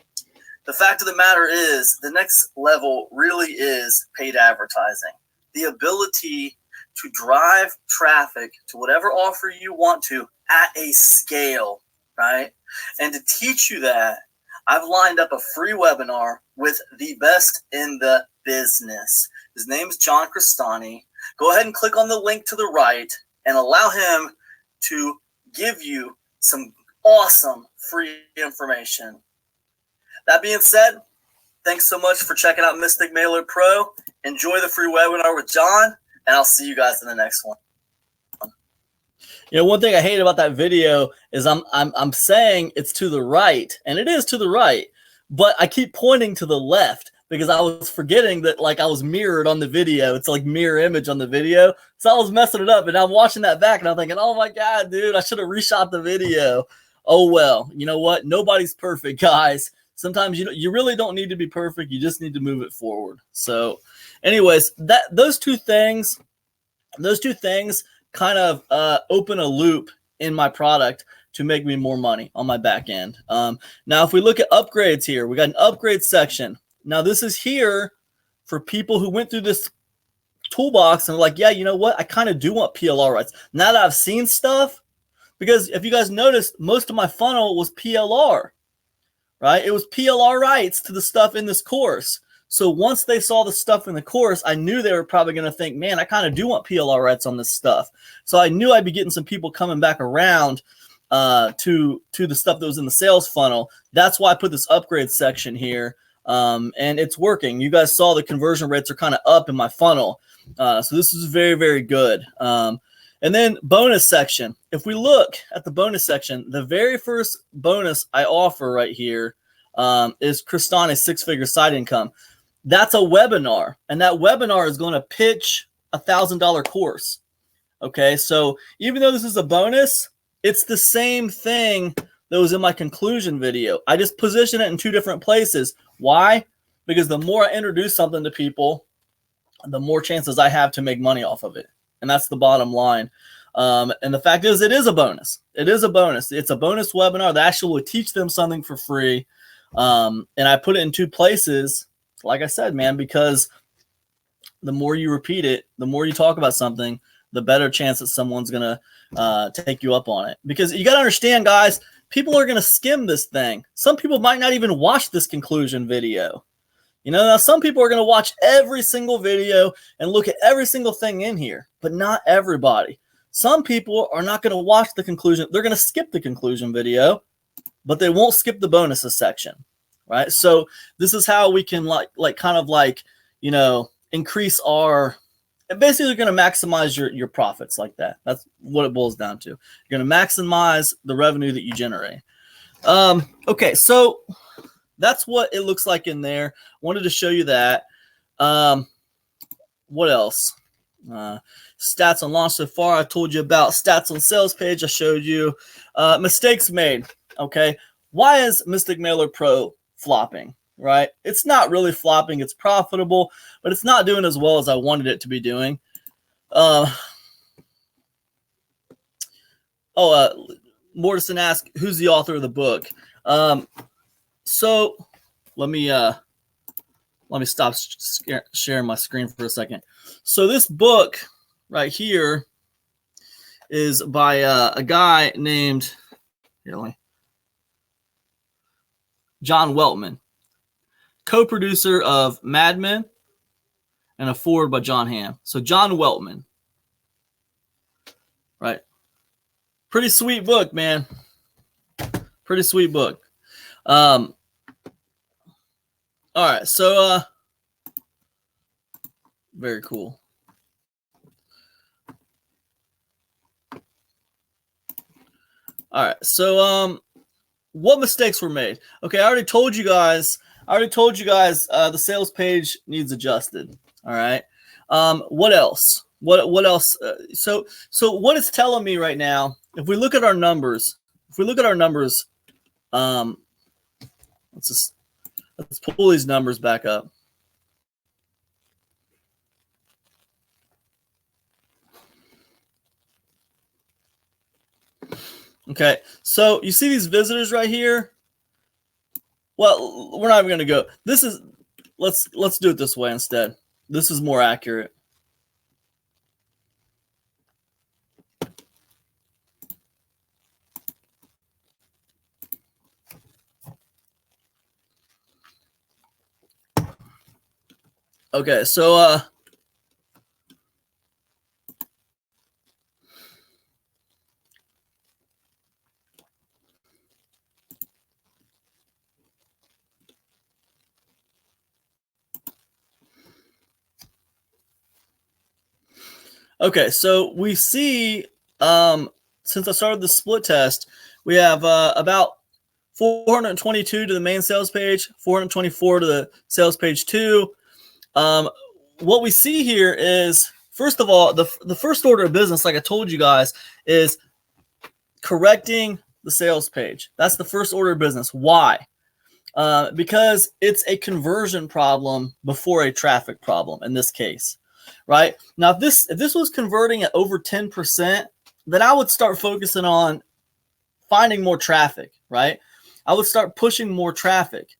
The fact of the matter is, the next level really is paid advertising. The ability to drive traffic to whatever offer you want to at a scale, right? And to teach you that, I've lined up a free webinar with the best in the business. His name's John Cristani. Go ahead and click on the link to the right and allow him to give you some awesome free information. That being said, thanks so much for checking out Mystic Mailer Pro. Enjoy the free webinar with John, and I'll see you guys in the next one. You know, one thing I hate about that video is I'm saying it's to the right, and it is to the right, but I keep pointing to the left because I was forgetting that like I was mirrored on the video. It's like mirror image on the video. So I was messing it up, and I'm watching that back and I'm thinking, oh my God, dude, I should have reshot the video. Oh, well, you know what? Nobody's perfect, guys. Sometimes you really don't need to be perfect. You just need to move it forward. So anyways, those two things kind of open a loop in my product to make me more money on my back end. Now, if we look at upgrades here, we got an upgrade section. Now, this is here for people who went through this toolbox and are like, yeah, you know what? I kind of do want PLR rights. Now that I've seen stuff, because if you guys noticed, most of my funnel was PLR, right? It was PLR rights to the stuff in this course. So once they saw the stuff in the course, I knew they were probably going to think, man, I kind of do want PLR rights on this stuff. So I knew I'd be getting some people coming back around to the stuff that was in the sales funnel. That's why I put this upgrade section here. And it's working. You guys saw the conversion rates are kind of up in my funnel. So this is very, very good. And then bonus section. If we look at the bonus section, the very first bonus I offer right here is Cristani's 6-figure side income. That's a webinar, and that webinar is going to pitch a $1,000 course. Okay, so even though this is a bonus, it's the same thing that was in my conclusion video. I just position it in 2 different places. Why? Because the more I introduce something to people, the more chances I have to make money off of it. And that's the bottom line. And the fact is, it is a bonus. It is a bonus. It's a bonus webinar that actually will teach them something for free. And I put it in 2 places, like I said, man, because the more you repeat it, the more you talk about something, the better chance that someone's going to take you up on it. Because you got to understand, guys, people are going to skim this thing. Some people might not even watch this conclusion video. You know, now some people are going to watch every single video and look at every single thing in here, but not everybody. Some people are not going to watch the conclusion. They're going to skip the conclusion video, but they won't skip the bonuses section, right? So this is how we can like kind of like, you know, increase our basically going to maximize your profits like that. That's what it boils down to. You're going to maximize the revenue that you generate. Okay, so that's what it looks like in there. Wanted to show you that. What else? Stats on launch so far. I told you about stats on sales page. I showed you mistakes made. Okay, why is Mystic Mailer Pro flopping? Right, it's not really flopping. It's profitable, but it's not doing as well as I wanted it to be doing. Mortison asked, who's the author of the book? So let me stop sharing my screen for a second. So this book right here is by a guy named John Weltman, co-producer of Mad Men and a foreword by John Hamm. So John Weltman, right? Pretty sweet book, man. Pretty sweet book. All right, so very cool. All right, so what mistakes were made? Okay, I already told you guys the sales page needs adjusted. All right. What else? What else? So what it's telling me right now, if we look at our numbers, let's pull these numbers back up. Okay, so you see these visitors right here? Well, we're not even going to go. This is let's do it this way instead. This is more accurate. Okay, so okay, so we see since I started the split test, we have about 422 to the main sales page, 424 to the sales page 2. What we see here is, first of all, the first order of business, like I told you guys, is correcting the sales page. That's the first order of business. Why? Because it's a conversion problem before a traffic problem in this case, right? Now, if this was converting at over 10%, then I would start focusing on finding more traffic, right? I would start pushing more traffic.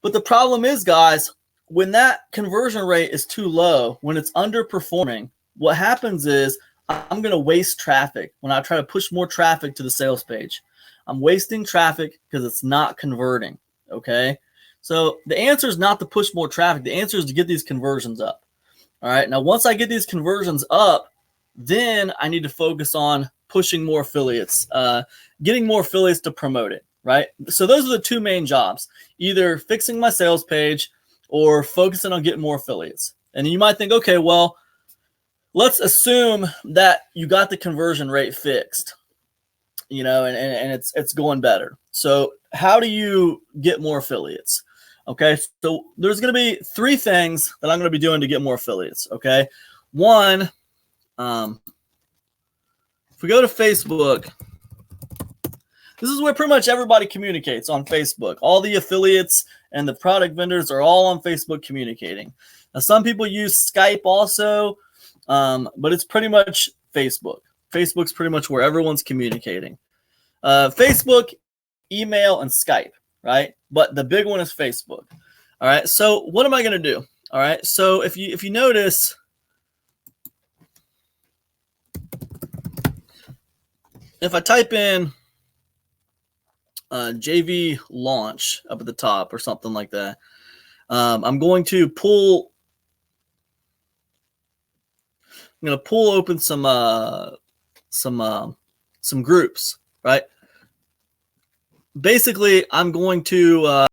But the problem is, guys, when that conversion rate is too low, when it's underperforming, what happens is I'm going to waste traffic when I try to push more traffic to the sales page. I'm wasting traffic because it's not converting, okay? So the answer is not to push more traffic. The answer is to get these conversions up, all right? Now, once I get these conversions up, then I need to focus on pushing more affiliates, getting more affiliates to promote it, right? So those are the two main jobs, either fixing my sales page or focusing on getting more affiliates. And you might think, okay, well, let's assume that you got the conversion rate fixed, and it's going better. So how do you get more affiliates? Okay, so there's going to be 3 things that I'm going to be doing to get more affiliates. Okay, one, if we go to Facebook, this is where pretty much everybody communicates on Facebook. All the affiliates and the product vendors are all on Facebook communicating. Now, some people use Skype also, but it's pretty much Facebook. Facebook's pretty much where everyone's communicating. Facebook, email, and Skype, right? But the big one is Facebook. All right, so what am I going to do? All right, so if you notice, if I type in JV launch up at the top or something like that, I'm going to pull open some groups, right? Basically, I'm going to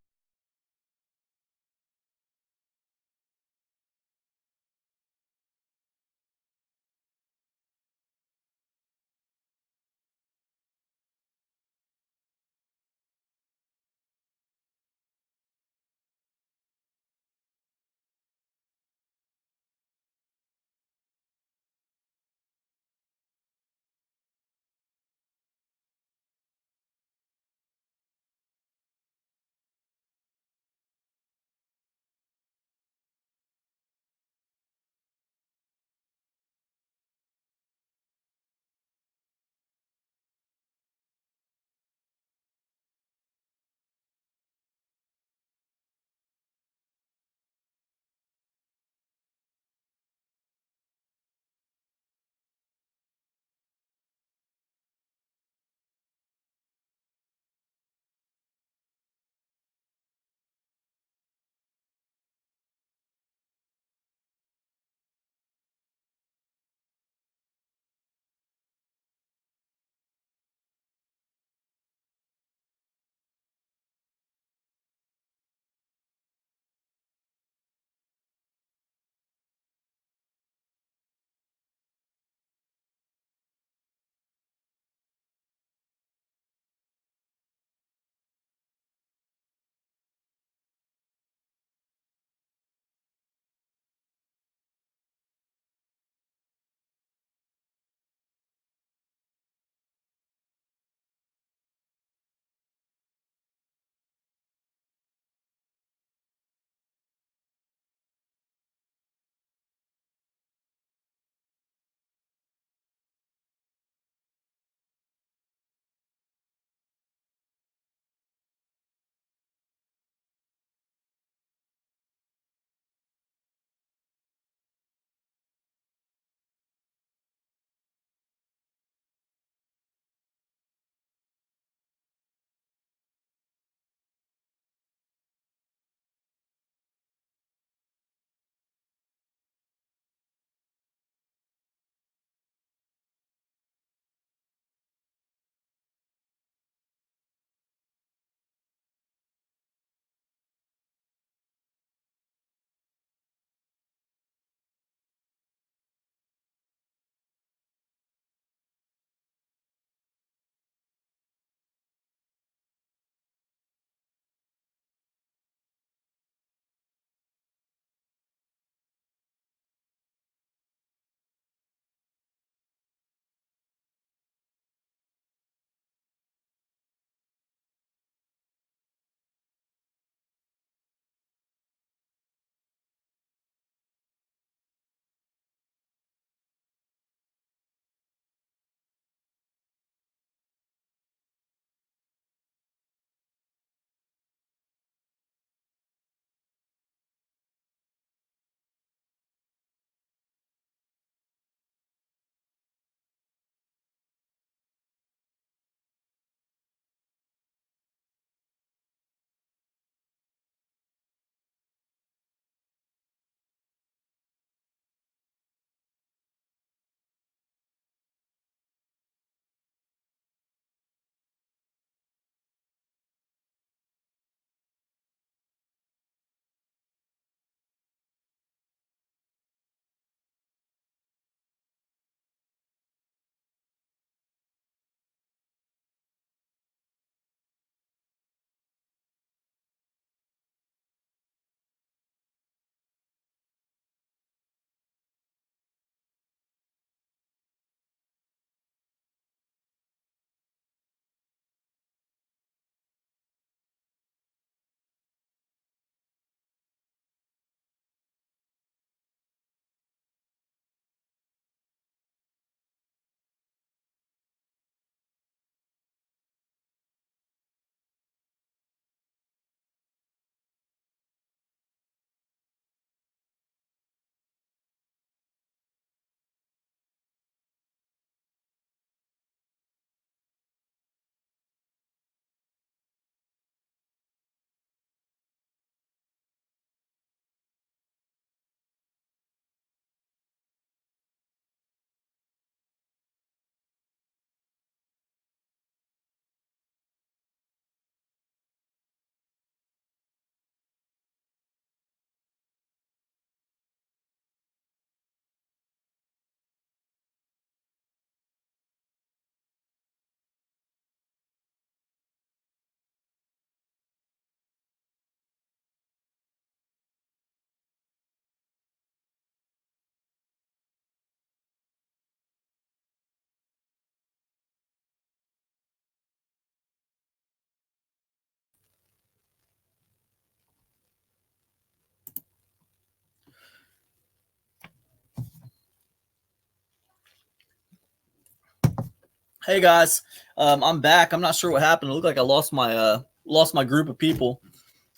Hey guys, I'm back. I'm not sure what happened. It looked like I lost my group of people.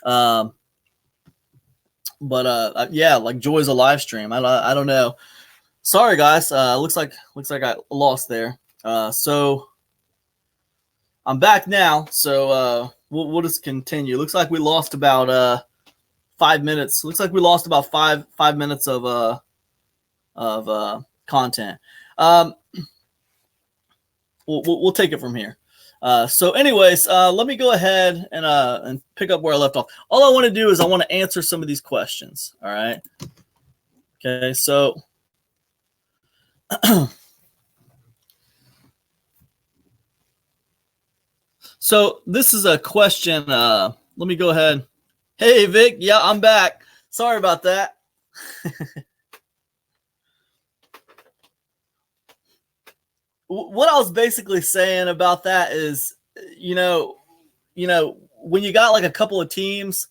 Um, but yeah, like joy's a live stream. I don't know. Sorry guys. Looks like I lost there. So I'm back now. So we'll just continue. Looks like we lost about 5 minutes. Looks like we lost about 5 minutes of content. Um, we'll take it from here. So anyways, let me go ahead and pick up where I left off. All I want to do is I want to answer some of these questions. All right. Okay. So so this is a question. Let me go ahead. Hey Vic, yeah, I'm back. Sorry about that. What I was basically saying about that is, you know, when you got like a couple of teams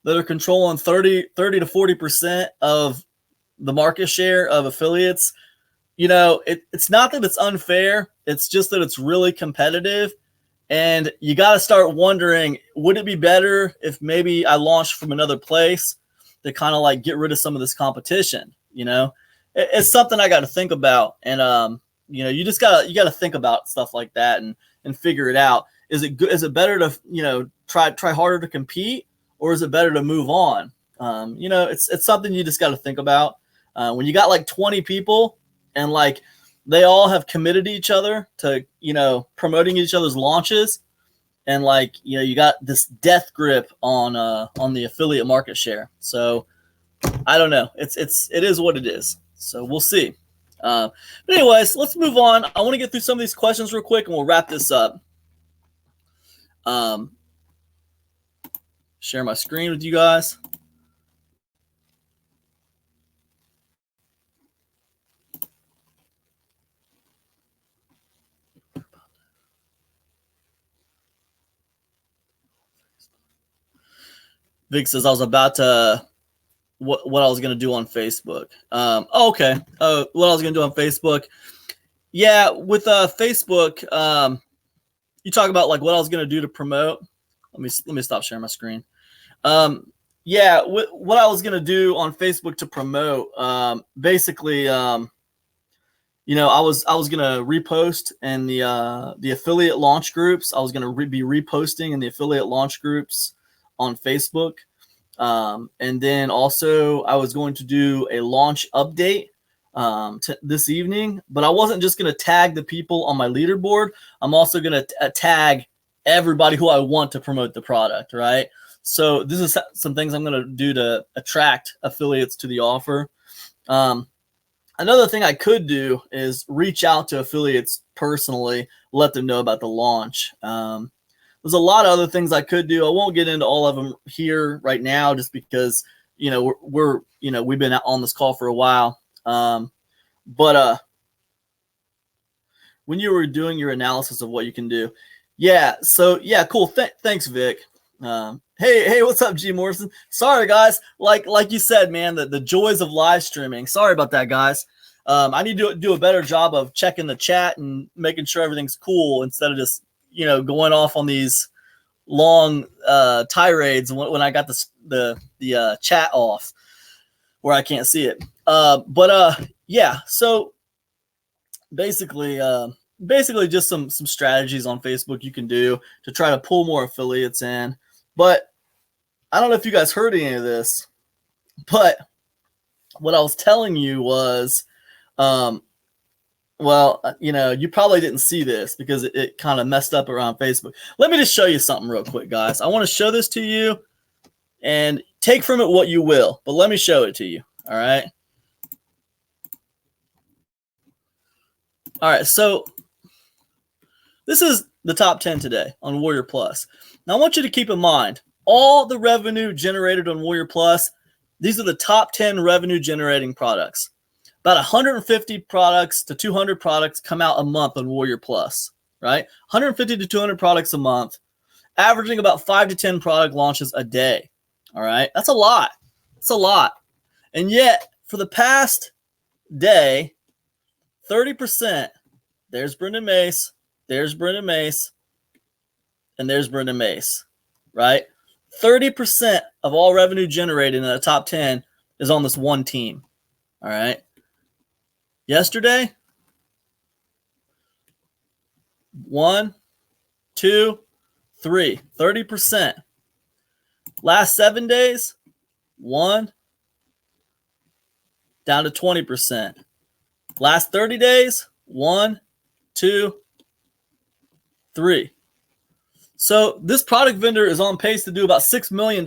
that are controlling 30 to 40% of the market share of affiliates, it's not that it's unfair. It's just that it's really competitive. And you got to start wondering, would it be better if maybe I launched from another place to kind of like get rid of some of this competition? It's something I got to think about. And, you just gotta think about stuff like that and figure it out. Is it good? Is it better to, try harder to compete, or is it better to move on? It's something you just got to think about. When you got like 20 people and like they all have committed to each other to, promoting each other's launches, and like, you got this death grip on the affiliate market share. So I don't know. It is what it is. So we'll see. But anyways, let's move on. I want to get through some of these questions real quick and we'll wrap this up. Share my screen with you guys. Vic says I was about to what I was going to do on Facebook. Okay. What I was going to do on Facebook. Yeah, with Facebook, you talk about like what I was going to do to promote. Let me stop sharing my screen. Yeah, what I was going to do on Facebook to promote, basically, I was going to repost in the affiliate launch groups. I was going to be reposting in the affiliate launch groups on Facebook. And then also I was going to do a launch update this evening, but I wasn't just going to tag the people on my leaderboard. I'm also going to tag everybody who I want to promote the product, right? So this is some things I'm going to do to attract affiliates to the offer. Another thing I could do is reach out to affiliates personally, let them know about the launch. There's a lot of other things I could do. I won't get into all of them here right now, just because we've been on this call for a while. But when you were doing your analysis of what you can do, yeah. So yeah, cool. Thanks, Vic. Hey, what's up, G Morrison? Sorry, guys. Like you said, man, the joys of live streaming. Sorry about that, guys. I need to do a better job of checking the chat and making sure everything's cool instead of just going off on these long tirades when I got the chat off where I can't see it. Yeah. So basically just some strategies on Facebook you can do to try to pull more affiliates in. But I don't know if you guys heard any of this, but what I was telling you was, you probably didn't see this because it kind of messed up around Facebook. Let me just show you something real quick, guys. I want to show this to you and take from it what you will, but let me show it to you. All right. All right. So this is the top 10 today on Warrior Plus. Now I want you to keep in mind all the revenue generated on Warrior Plus. These are the top 10 revenue generating products. About 150 products to 200 products come out a month on Warrior Plus, right? 150 to 200 products a month, averaging about 5 to 10 product launches a day. All right. That's a lot. It's a lot. And yet for the past day, 30%, there's Brendan Mace, there's Brendan Mace, and there's Brendan Mace, right? 30% of all revenue generated in the top 10 is on this one team, all right? Yesterday, 1, 2, 3, 30%. Last 7 days, 1, down to 20%. Last 30 days, 1, 2, 3. So this product vendor is on pace to do about $6 million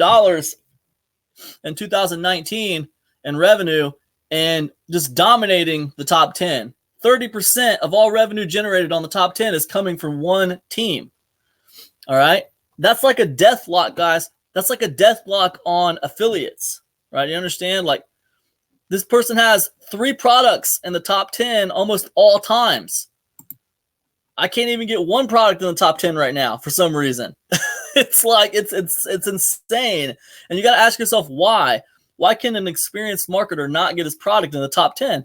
in 2019 in revenue and just dominating the top 10. 30% of all revenue generated on the top 10 is coming from one team. All right. That's like a death lock, guys. That's like a death lock on affiliates, right? You understand? Like this person has 3 products in the top 10 almost all times. I can't even get one product in the top 10 right now for some reason. It's like it's insane. And you got to ask yourself why. Why can an experienced marketer not get his product in the top 10?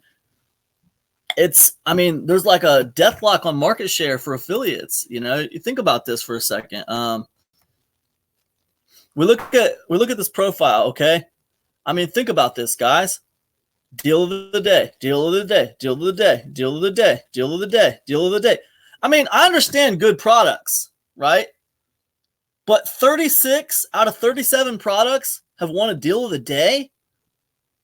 There's like a death lock on market share for affiliates. You know, you think about this for a second. We look at this profile, okay? I mean, think about this, guys. Deal of the day, deal of the day, deal of the day, deal of the day, deal of the day, deal of the day. I mean, I understand good products, right? But 36 out of 37 products have won a deal of the day?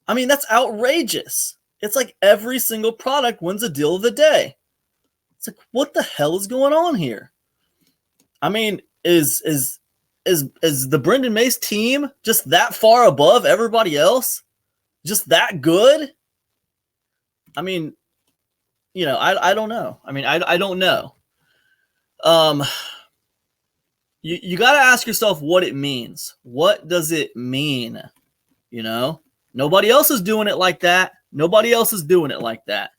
I mean, that's outrageous. It's like every single product wins a deal of the day. It's like, what the hell is going on here? I mean, is the Brendan Mace team just that far above everybody else? Just that good? I mean, you know, I don't know. I mean, I don't know. You got to ask yourself what it means. What does it mean? You know, nobody else is doing it like that. Nobody else is doing it like that.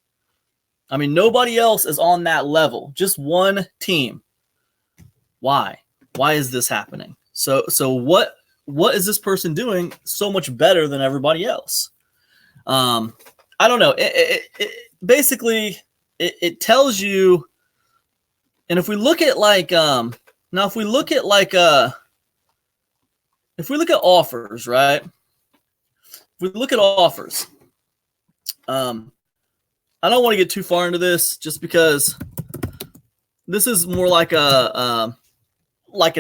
I mean, nobody else is on that level. Just one team. Why? Why is this happening? So what is this person doing so much better than everybody else? I don't know. It basically tells you. And if we look at if we look at offers, right? If we look at offers, I don't want to get too far into this just because this is more like an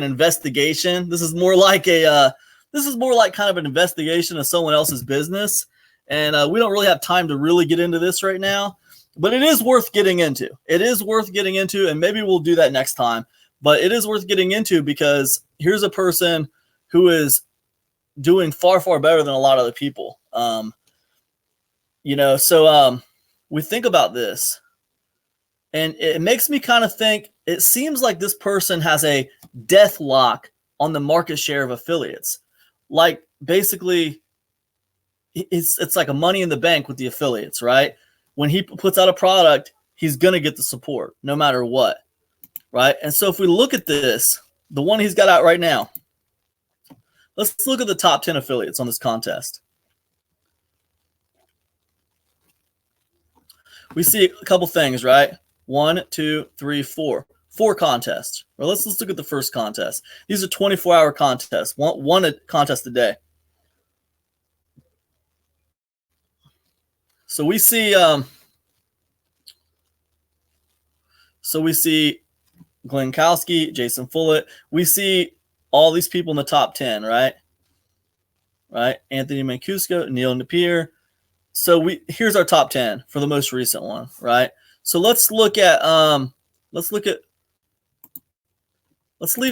investigation. This is more like kind of an investigation of someone else's business. And we don't really have time to really get into this right now, but it is worth getting into. It is worth getting into, and maybe we'll do that next time. But it is worth getting into because here's a person who is doing far, far better than a lot of other people. We think about this, and it makes me kind of think, it seems like this person has a death lock on the market share of affiliates. Like basically, it's like a money in the bank with the affiliates, right? When he puts out a product, he's going to get the support no matter what, right? And so if we look at this, the one he's got out right now, let's look at the top 10 affiliates on this contest. We see a couple things, right? 1, 2, 3, 4. 4 contests. Well, let's look at the first contest. These are 24-hour contests. One contest a day. So we see Glenn Kowski, Jason Fullett. We see all these people in the top 10, right? Right? Anthony Mancuso, Neil Napier. So here's our top 10 for the most recent one, right? So let's leave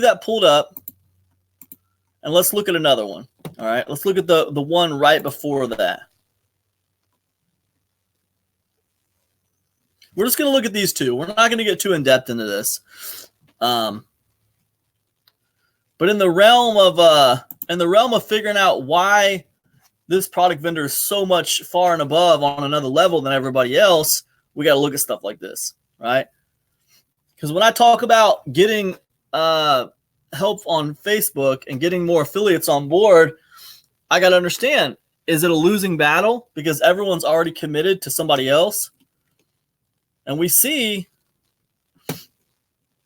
that pulled up, and let's look at another one. All right, let's look at the one right before that. We're just going to look at these two. We're not going to get too in depth into this. But in the realm of figuring out why this product vendor is so much far and above on another level than everybody else, we got to look at stuff like this, right? Because when I talk about getting help on Facebook and getting more affiliates on board, I got to understand, is it a losing battle because everyone's already committed to somebody else? And we see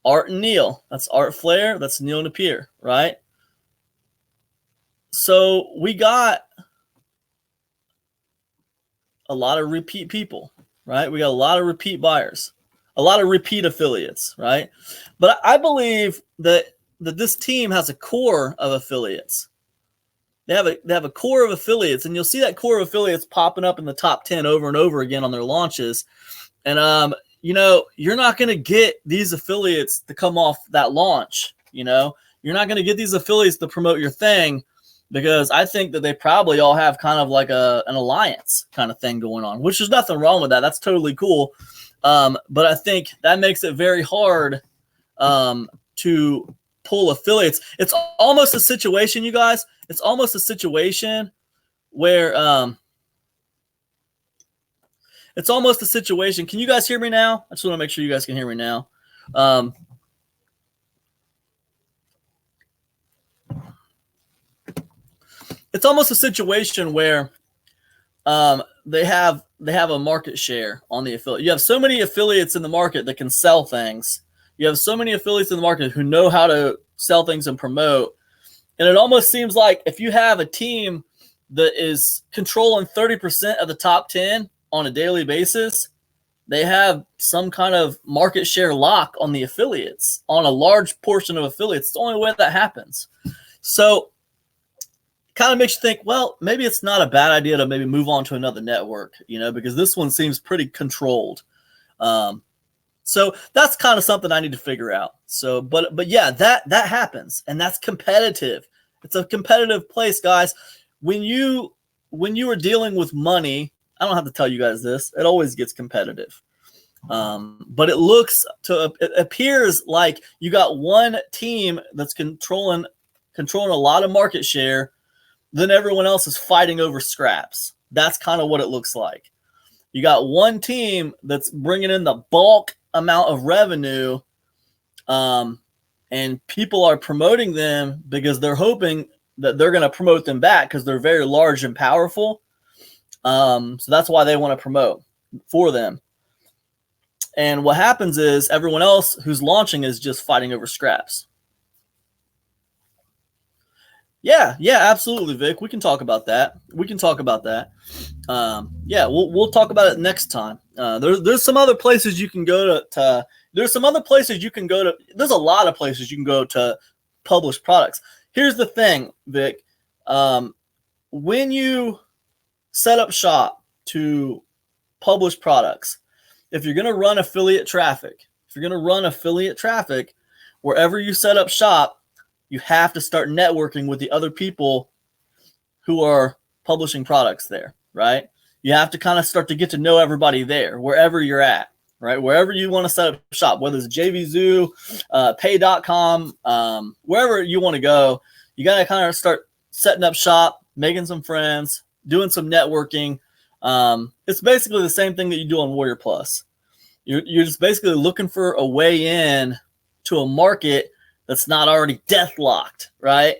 Art and Neil. That's Art Flair. That's Neil Napier, right? So we got a lot of repeat people, right? We got a lot of repeat buyers, a lot of repeat affiliates, right? But I believe that this team has a core of affiliates. They have a core of affiliates, and you'll see that core of affiliates popping up in the top 10 over and over again on their launches. And you're not going to get these affiliates to come off that launch. You're not going to get these affiliates to promote your thing, because I think that they probably all have kind of like an alliance kind of thing going on, which is nothing wrong with that. That's totally cool. But I think that makes it very hard to pull affiliates. It's almost a situation, you guys. It's almost a situation where it's almost a situation. Can you guys hear me now? I just want to make sure you guys can hear me now. It's almost a situation where they have a market share on the affiliate. You have so many affiliates in the market that can sell things. You have so many affiliates in the market who know how to sell things and promote. And it almost seems like if you have a team that is controlling 30% of the top 10 on a daily basis, they have some kind of market share lock on the affiliates, on a large portion of affiliates. It's the only way that happens. So kind of makes you think, well, maybe it's not a bad idea to maybe move on to another network, because this one seems pretty controlled. So that's kind of something I need to figure out. So, but yeah, that happens, and that's competitive. It's a competitive place, guys. When you are dealing with money, I don't have to tell you guys this, it always gets competitive. But it appears like you got one team that's controlling a lot of market share, then everyone else is fighting over scraps. That's kind of what it looks like. You got one team that's bringing in the bulk amount of revenue, and people are promoting them because they're hoping that they're going to promote them back because they're very large and powerful. So that's why they want to promote for them. And what happens is everyone else who's launching is just fighting over scraps. Yeah, absolutely, Vic. We can talk about that. We'll talk about it next time. There's some other places you can go to. There's some other places you can go to. There's a lot of places you can go to publish products. Here's the thing, Vic. When you set up shop to publish products, if you're going to run affiliate traffic, wherever you set up shop, you have to start networking with the other people who are publishing products there, right? You have to kind of start to get to know everybody there, wherever you're at, right? Wherever you want to set up shop, whether it's JVZoo, pay.com, wherever you want to go, you got to kind of start setting up shop, making some friends, doing some networking. It's basically the same thing that you do on Warrior Plus. You're just basically looking for a way in to a market that's not already death-locked, right?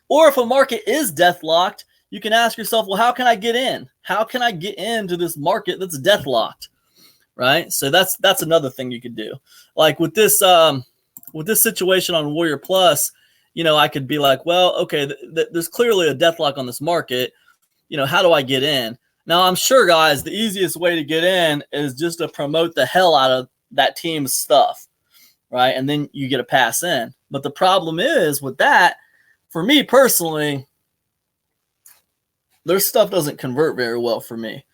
Or if a market is death-locked, you can ask yourself, well, how can I get in? How can I get into this market that's death-locked, right? So that's another thing you could do. Like with this situation on Warrior Plus, I could be like, well, okay, there's clearly a deathlock on this market. How do I get in? Now, I'm sure, guys, the easiest way to get in is just to promote the hell out of that team's stuff, right? And then you get a pass in. But the problem is with that, for me personally, their stuff doesn't convert very well for me.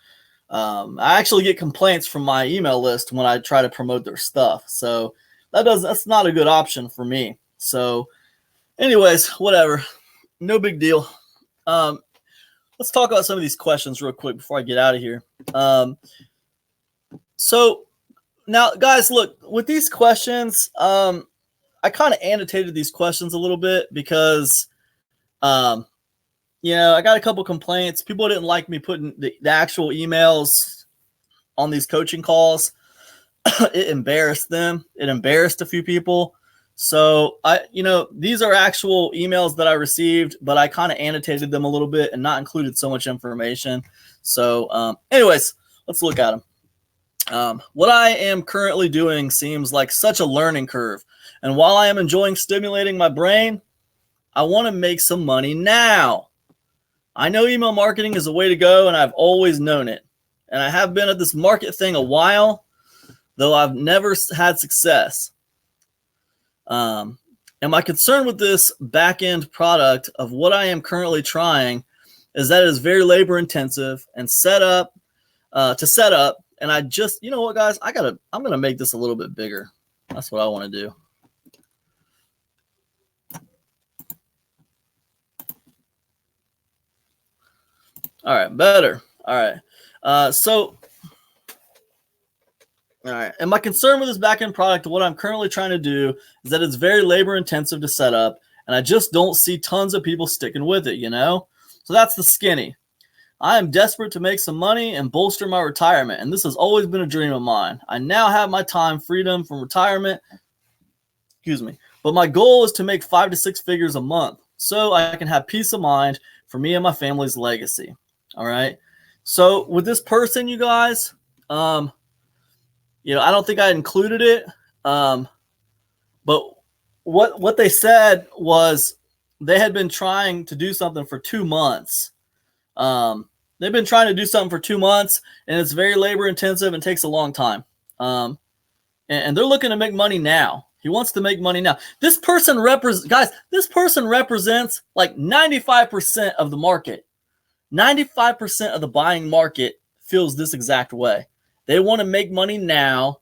I actually get complaints from my email list when I try to promote their stuff. So that's not a good option for me. So anyways, whatever. No big deal. Let's talk about some of these questions real quick before I get out of here. So now, guys, look, with these questions, I kind of annotated these questions a little bit because, I got a couple complaints. People didn't like me putting the actual emails on these coaching calls. It embarrassed them. It embarrassed a few people. So these are actual emails that I received, but I kind of annotated them a little bit and not included so much information. So anyways, let's look at them. What I am currently doing seems like such a learning curve. And while I am enjoying stimulating my brain, I want to make some money now. I know email marketing is the way to go, and I've always known it. And I have been at this market thing a while, though I've never had success. And my concern with this back-end product of what I am currently trying is that it is very labor intensive and set up. And I just, you know what, guys, I'm going to make this a little bit bigger. That's what I want to do. All right, better. All right. All right. And my concern with this back-end product, what I'm currently trying to do is that it's very labor intensive to set up. And I just don't see tons of people sticking with it, you know? So that's the skinny. I am desperate to make some money and bolster my retirement. And this has always been a dream of mine. I now have my time freedom from retirement. Excuse me. But my goal is to make 5 to 6 figures a month so I can have peace of mind for me and my family's legacy. All right. So with this person, you guys, I don't think I included it. But what they said was they had been trying to do something for 2 months. They've been trying to do something for 2 months, and it's very labor intensive and takes a long time. And they're looking to make money now. He wants to make money now. This person represents like 95% of the market. 95% of the buying market feels this exact way. They want to make money now.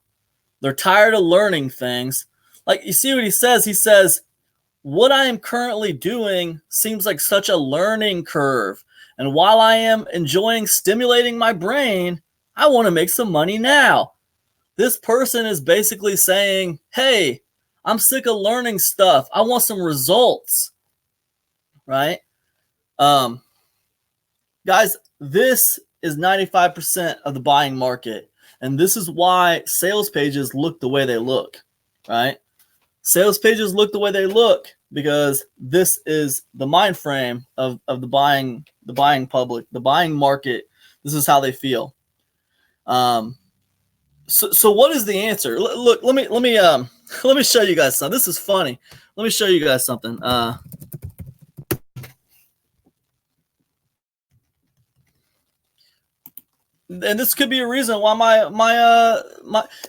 They're tired of learning things. Like, you see what he says? He says, what I am currently doing seems like such a learning curve. And while I am enjoying stimulating my brain, I want to make some money now. This person is basically saying, hey, I'm sick of learning stuff. I want some results. Right? Guys, this is 95% of the buying market. And this is why sales pages look the way they look, right? Sales pages look the way they look because this is the mind frame of the buying public, the buying market. This is how they feel. So what is the answer? Look, let me show you guys something. This is funny. Let me show you guys something. And this could be a reason why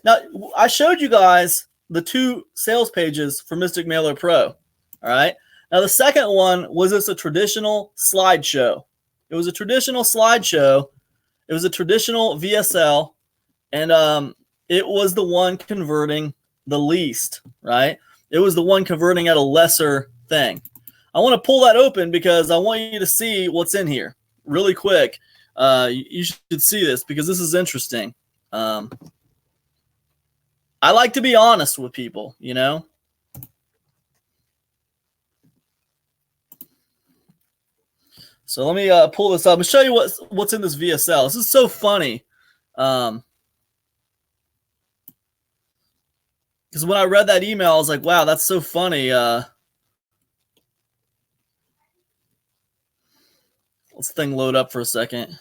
now I showed you guys the 2 sales pages for Mystic Mailer Pro. All right. Now the second one was just a traditional slideshow. It was a traditional slideshow. It was a traditional VSL, and it was the one converting the least. Right. It was the one converting at a lesser thing. I want to pull that open because I want you to see what's in here really quick. You should see this because this is interesting. I like to be honest with people, you know. So let me pull this up and show you what's in this VSL. This is so funny. Because when I read that email, I was like, wow, that's so funny. Let's thing load up for a second.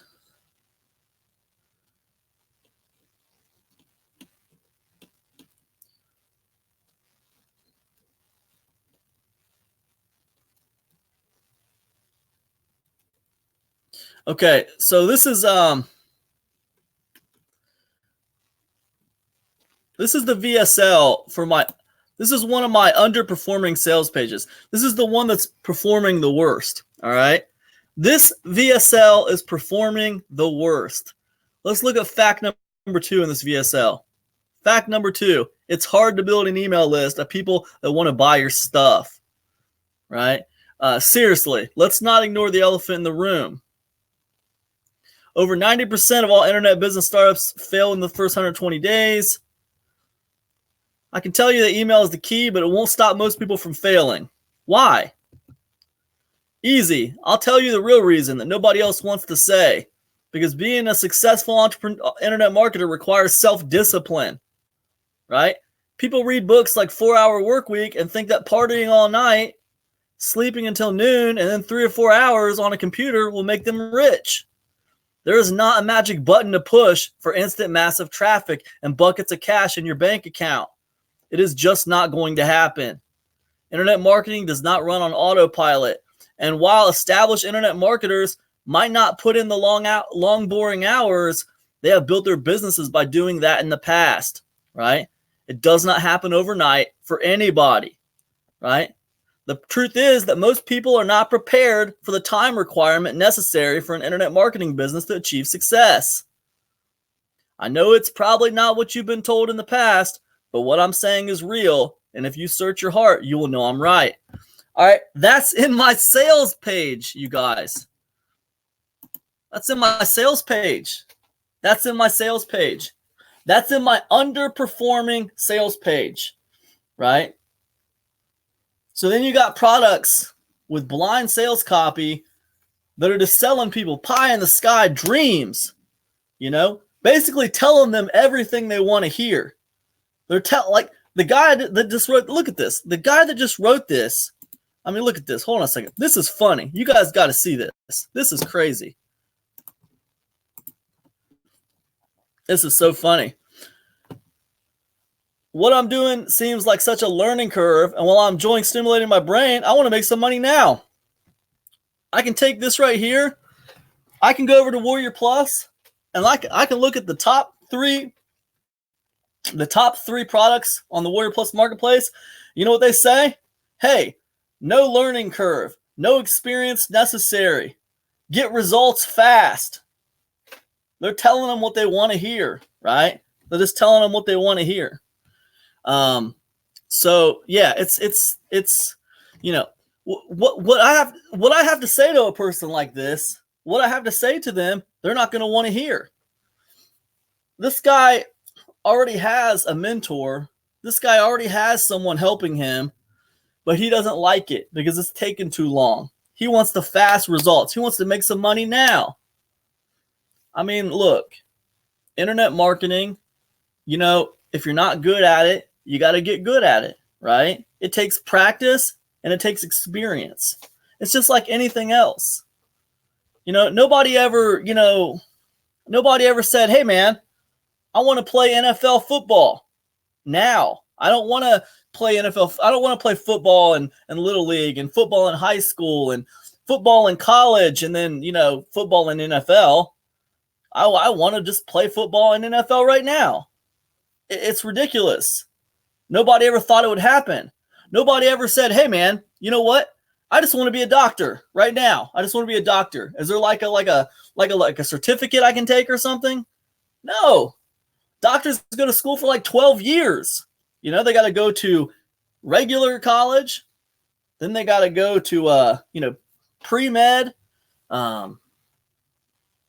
Okay, so this is the VSL for this is one of my underperforming sales pages. This is the one that's performing the worst. All right. This VSL is performing the worst. Let's look at fact number 2 in this VSL. Fact number 2, it's hard to build an email list of people that want to buy your stuff. Right. Seriously, let's not ignore the elephant in the room. Over 90% of all internet business startups fail in the first 120 days. I can tell you that email is the key, but it won't stop most people from failing. Why? Easy. I'll tell you the real reason that nobody else wants to say. Because being a successful internet marketer requires self-discipline. Right? People read books like 4-Hour Workweek and think that partying all night, sleeping until noon, and then 3 or 4 hours on a computer will make them rich. There is not a magic button to push for instant massive traffic and buckets of cash in your bank account. It is just not going to happen. Internet marketing does not run on autopilot. And while established internet marketers might not put in the long boring hours, they have built their businesses by doing that in the past, right? It does not happen overnight for anybody, right? The truth is that most people are not prepared for the time requirement necessary for an internet marketing business to achieve success. I know it's probably not what you've been told in the past, but what I'm saying is real. And if you search your heart, you will know I'm right. All right, that's in my sales page, you guys. That's in my sales page. That's in my sales page. That's in my underperforming sales page, right? So then you got products with blind sales copy that are just selling people pie in the sky dreams, basically telling them everything they want to hear. They're like the guy that just wrote, look at this. The guy that just wrote this, I mean, look at this. Hold on a second. This is funny. You guys got to see this. This is crazy. This is so funny. What I'm doing seems like such a learning curve, and while I'm enjoying stimulating my brain, I want to make some money now. I can take this right here. I can go over to Warrior Plus, and I can look at the top three products on the Warrior Plus marketplace. You know what they say? Hey, no learning curve, no experience necessary. Get results fast. They're telling them what they want to hear, right? They're just telling them what they want to hear. So yeah, it's what I have to say to a person like this, what I have to say to them, they're not going to want to hear. This guy already has a mentor. This guy already has someone helping him, but he doesn't like it because it's taken too long. He wants the fast results. He wants to make some money now. I mean, look, internet marketing, if you're not good at it, you got to get good at it, right? It takes practice and it takes experience. It's just like anything else. Nobody ever said, hey man, I want to play NFL football now. I don't want to play NFL. I don't want to play football and Little League and football in high school and football in college and then, football in NFL. I want to just play football in NFL right now. It's ridiculous. Nobody ever thought it would happen. Nobody ever said, hey man, you know what? I just want to be a doctor right now. I just want to be a doctor. Is there like a certificate I can take or something? No. Doctors go to school for like 12 years. They got to go to regular college. Then they got to go to, pre-med.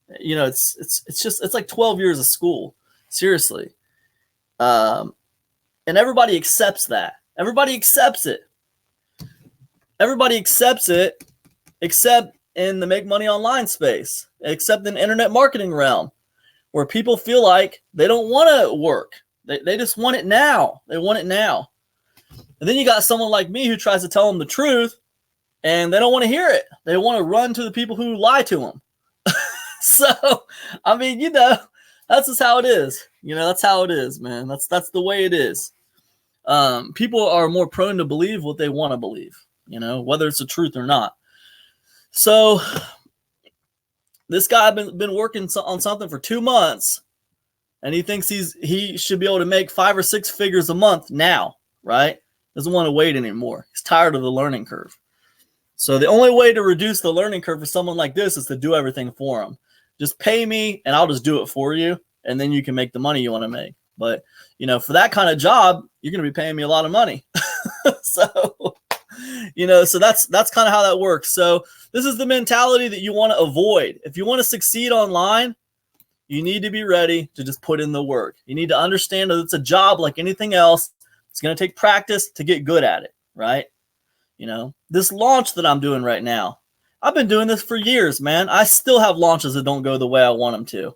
It's like 12 years of school. Seriously. And everybody accepts that. Everybody accepts it. Everybody accepts it, except in the make money online space, except in the internet marketing realm, where people feel like they don't want to work. They just want it now. They want it now. And then you got someone like me who tries to tell them the truth, and they don't want to hear it. They want to run to the people who lie to them. So, I mean, that's just how it is. That's how it is, man. That's the way it is. People are more prone to believe what they want to believe, whether it's the truth or not. So this guy been working on something for 2 months, and he thinks he should be able to make 5 or 6 figures a month now, right? Doesn't want to wait anymore. He's tired of the learning curve. So the only way to reduce the learning curve for someone like this is to do everything for him. Just pay me and I'll just do it for you. And then you can make the money you want to make. But, for that kind of job, you're going to be paying me a lot of money. So that's kind of how that works. So this is the mentality that you want to avoid. If you want to succeed online, you need to be ready to just put in the work. You need to understand that it's a job like anything else. It's going to take practice to get good at it, right? This launch that I'm doing right now, I've been doing this for years, man. I still have launches that don't go the way I want them to.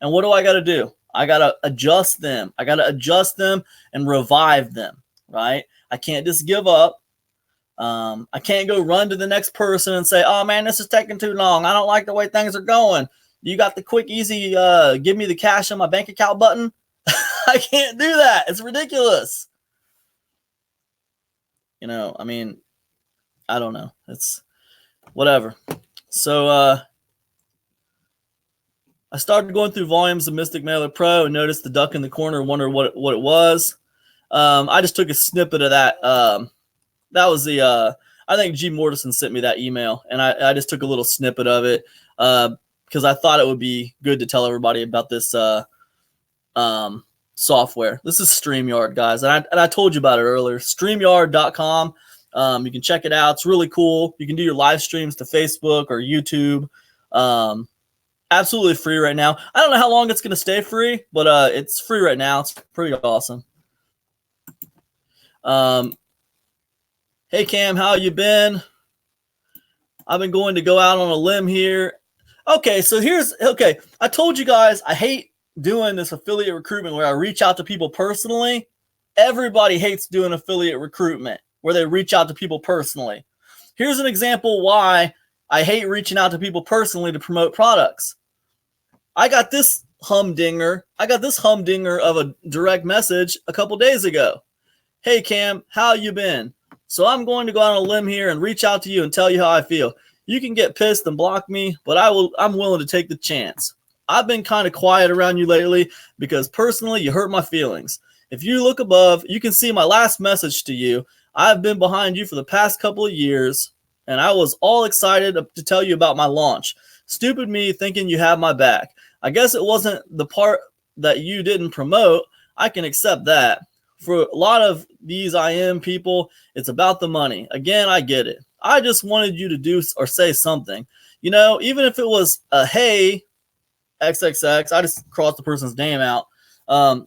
And what do I got to do? I got to adjust them. I got to adjust them and revive them, right? I can't just give up. I can't go run to the next person and say, oh, man, this is taking too long. I don't like the way things are going. You got the quick, easy, give me the cash in my bank account button? I can't do that. It's ridiculous. I mean, I don't know. It's whatever. So I started going through volumes of Mystic Mailer Pro and noticed the duck in the corner and wondered what it was. I just took a snippet of that. That was the I think G. Mortison sent me that email, and I just took a little snippet of it because I thought it would be good to tell everybody about this software. This is StreamYard, guys, and I told you about it earlier. StreamYard.com. You can check it out. It's really cool. You can do your live streams to Facebook or YouTube. Absolutely free right now. I don't know how long it's going to stay free, but it's free right now. It's pretty awesome. Hey, Cam, how you been? I've been going to go out on a limb here. Okay, so I told you guys I hate doing this affiliate recruitment where I reach out to people personally. Everybody hates doing affiliate recruitment where they reach out to people personally. Here's an example why I hate reaching out to people personally to promote products. I got this humdinger of a direct message a couple days ago. Hey, Cam, how you been? So I'm going to go out on a limb here and reach out to you and tell you how I feel. You can get pissed and block me, but I'm willing to take the chance. I've been kind of quiet around you lately because personally you hurt my feelings. If you look above, you can see my last message to you. I've been behind you for the past couple of years, and I was all excited to tell you about my launch. Stupid me thinking you have my back. I guess it wasn't the part that you didn't promote. I can accept that. For a lot of these IM people, it's about the money. Again, I get it. I just wanted you to do or say something. Even if it was a hey, XXX, I just crossed the person's name out.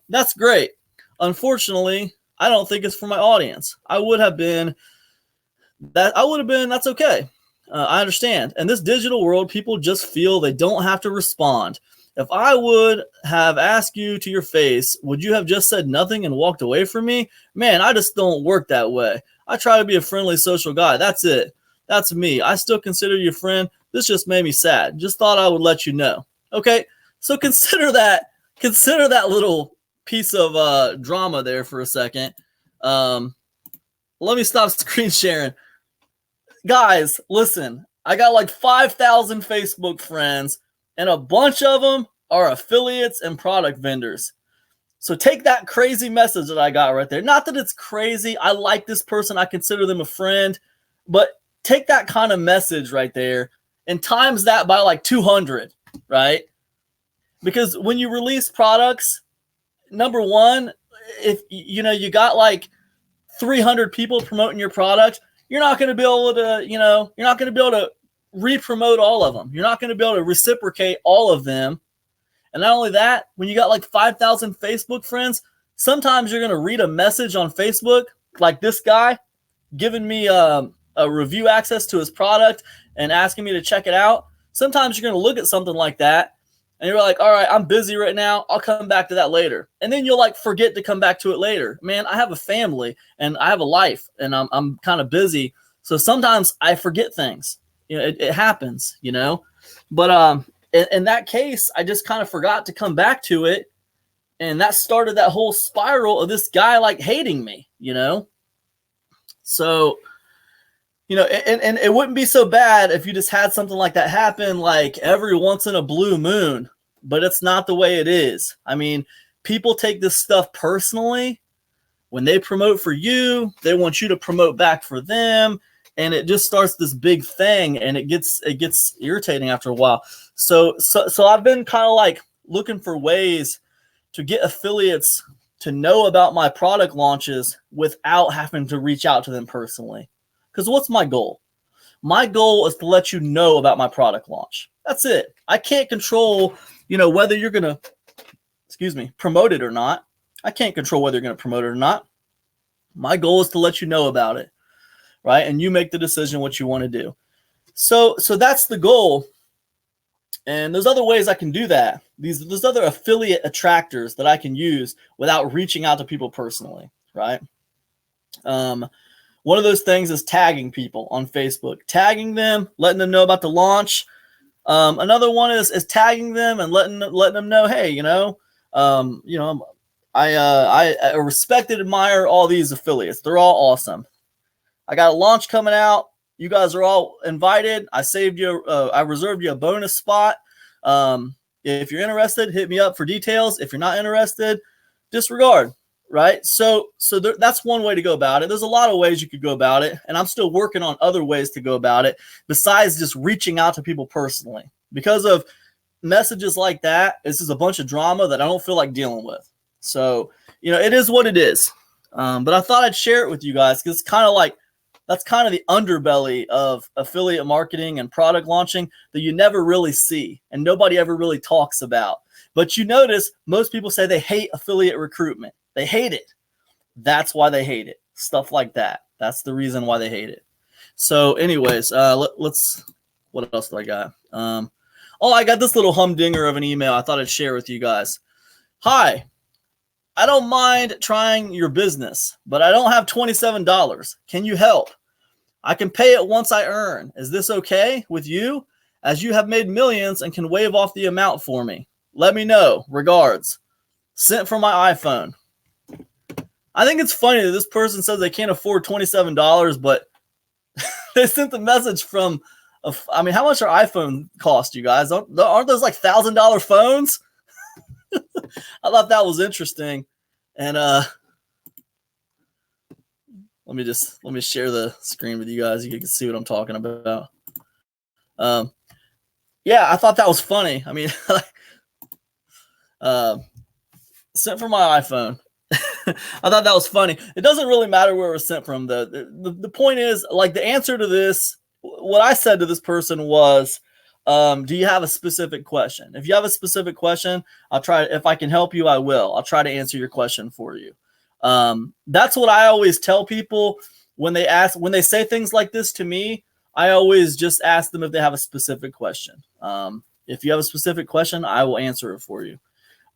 That's great. Unfortunately, I don't think it's for my audience. That's okay. I understand. In this digital world, people just feel they don't have to respond. If I would have asked you to your face, would you have just said nothing and walked away from me? Man, I just don't work that way. I try to be a friendly social guy. That's it. That's me. I still consider you a friend. This just made me sad. Just thought I would let you know. Okay, so consider that little piece of drama there for a second. Let me stop screen sharing. Guys, listen, I got like 5,000 Facebook friends, and a bunch of them are affiliates and product vendors. So take that crazy message that I got right there. Not that it's crazy. I like this person. I consider them a friend. But take that kind of message right there and times that by like 200, right? Because when you release products, number one, if you got like 300 people promoting your product, you're not going to be able to re-promote all of them. You're not going to be able to reciprocate all of them. And not only that, when you got like 5,000 Facebook friends, sometimes you're going to read a message on Facebook, like this guy giving me a review access to his product and asking me to check it out. Sometimes you're going to look at something like that and you're like, all right, I'm busy right now. I'll come back to that later. And then you'll like forget to come back to it later. Man, I have a family and I have a life and I'm kind of busy. So sometimes I forget things. It happens, But in that case, I just kind of forgot to come back to it. And that started that whole spiral of this guy like hating me, So, and it wouldn't be so bad if you just had something like that happen like every once in a blue moon, but it's not the way it is. I mean, people take this stuff personally. When they promote for you, they want you to promote back for them. And it just starts this big thing, and it gets irritating after a while. So I've been kind of like looking for ways to get affiliates to know about my product launches without having to reach out to them personally. Because what's my goal? My goal is to let you know about my product launch. That's it. I can't control, whether you're going to, promote it or not. I can't control whether you're going to promote it or not. My goal is to let you know about it. Right? And you make the decision what you want to do. So that's the goal. And there's other ways I can do that. There's other affiliate attractors that I can use without reaching out to people personally, right? One of those things is tagging people on Facebook, tagging them, letting them know about the launch. Another one is tagging them and letting them know, hey, I respect and admire all these affiliates. They're all awesome. I got a launch coming out. You guys are all invited. I saved you. I reserved you a bonus spot. If you're interested, hit me up for details. If you're not interested, disregard. Right. So that's one way to go about it. There's a lot of ways you could go about it. And I'm still working on other ways to go about it besides just reaching out to people personally. Because of messages like that, this is a bunch of drama that I don't feel like dealing with. So, it is what it is. But I thought I'd share it with you guys because it's kind of like, that's kind of the underbelly of affiliate marketing and product launching that you never really see and nobody ever really talks about. But you notice most people say they hate affiliate recruitment. They hate it. That's why they hate it. Stuff like that. That's the reason why they hate it. So anyways, let's, what else do I got? I got this little humdinger of an email I thought I'd share with you guys. Hi, I don't mind trying your business, but I don't have $27. Can you help? I can pay it once I earn. Is this okay with you? As you have made millions and can waive off the amount for me. Let me know. Regards. Sent from my iPhone. I think it's funny that this person says they can't afford $27, but they sent the message from, how much are iPhone cost, you guys? Aren't those like $1,000 phones? I thought that was interesting. And let me share the screen with you guys. You can see what I'm talking about. Yeah, I thought that was funny. Sent from my iPhone. I thought that was funny. It doesn't really matter where it was sent from. The point is, like, the answer to this, what I said to this person was, do you have a specific question? If you have a specific question, I'll try. If I can help you, I will. I'll try to answer your question for you. That's what I always tell people when they say things like this to me. I always just ask them if they have a specific question. If you have a specific question, I will answer it for you.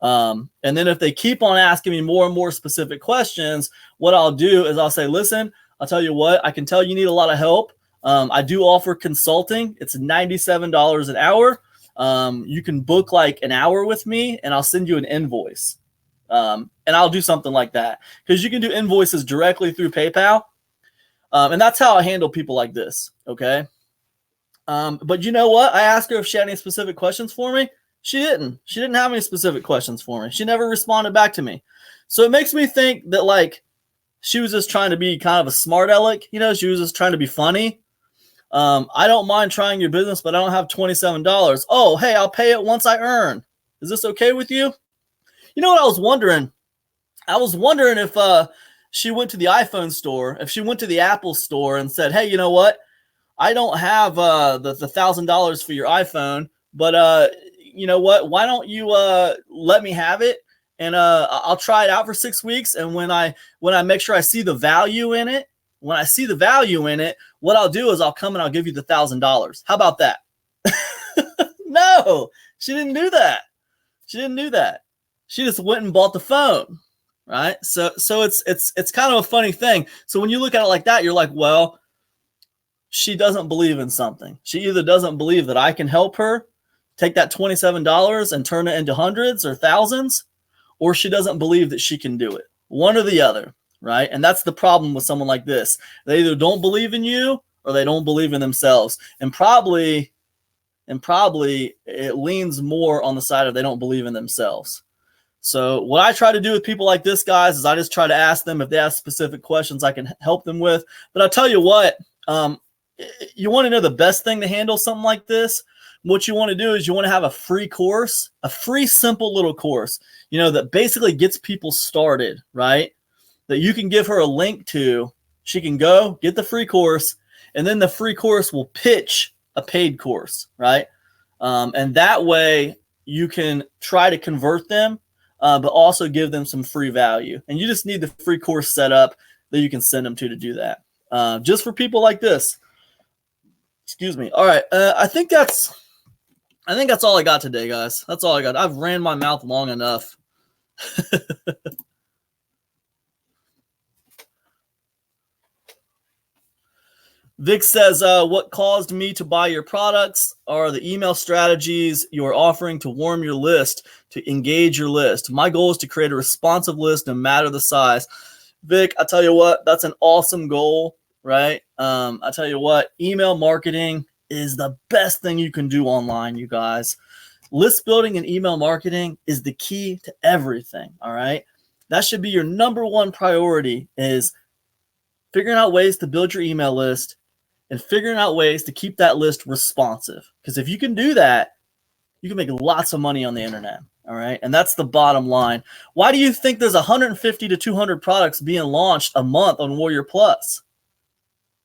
And then if they keep on asking me more and more specific questions, what I'll do is I'll say, listen, I'll tell you what, I can tell you need a lot of help. I do offer consulting. It's $97 an hour. You can book like an hour with me and I'll send you an invoice. And I'll do something like that because you can do invoices directly through PayPal. And that's how I handle people like this. Okay. But you know what? I asked her if she had any specific questions for me. She didn't have any specific questions for me. She never responded back to me. So it makes me think that like she was just trying to be kind of a smart aleck. She was just trying to be funny. I don't mind trying your business, but I don't have $27. Oh, hey, I'll pay it once I earn. Is this okay with you? You know what I was wondering? I was wondering if she went to the iPhone store, if she went to the Apple store and said, hey, you know what? I don't have the $1,000 for your iPhone, but you know what? Why don't you let me have it? And I'll try it out for 6 weeks. And when I make sure I see the value in it, what I'll do is I'll come and I'll give you the $1,000. How about that? No, she didn't do that. She just went and bought the phone, right? So it's kind of a funny thing. So when you look at it like that, you're like, well, she doesn't believe in something. She either doesn't believe that I can help her take that $27 and turn it into hundreds or thousands, or she doesn't believe that she can do it. One or the other, right? And that's the problem with someone like this. They either don't believe in you or they don't believe in themselves. And probably it leans more on the side of they don't believe in themselves. So what I try to do with people like this, guys, is I just try to ask them if they have specific questions I can help them with. But I'll tell you what, you want to know the best thing to handle something like this? What you want to do is you want to have a free course, a free, simple little course, that basically gets people started, right? That you can give her a link to. She can go get the free course, and then the free course will pitch a paid course, right? And that way you can try to convert them, but also give them some free value. And you just need the free course set up that you can send them to do that. Just for people like this. Excuse me. All right. I think that's all I got today, guys. That's all I got. I've ran my mouth long enough. Vic says, what caused me to buy your products are the email strategies you're offering to warm your list, to engage your list. My goal is to create a responsive list no matter the size. Vic, I tell you what, that's an awesome goal. right? I tell you what, email marketing is the best thing you can do online, you guys. List building and email marketing is the key to everything, all right? That should be your number one priority, is figuring out ways to build your email list and figuring out ways to keep that list responsive. Because if you can do that, you can make lots of money on the internet, all right? And that's the bottom line. Why do you think there's 150 to 200 products being launched a month on Warrior Plus?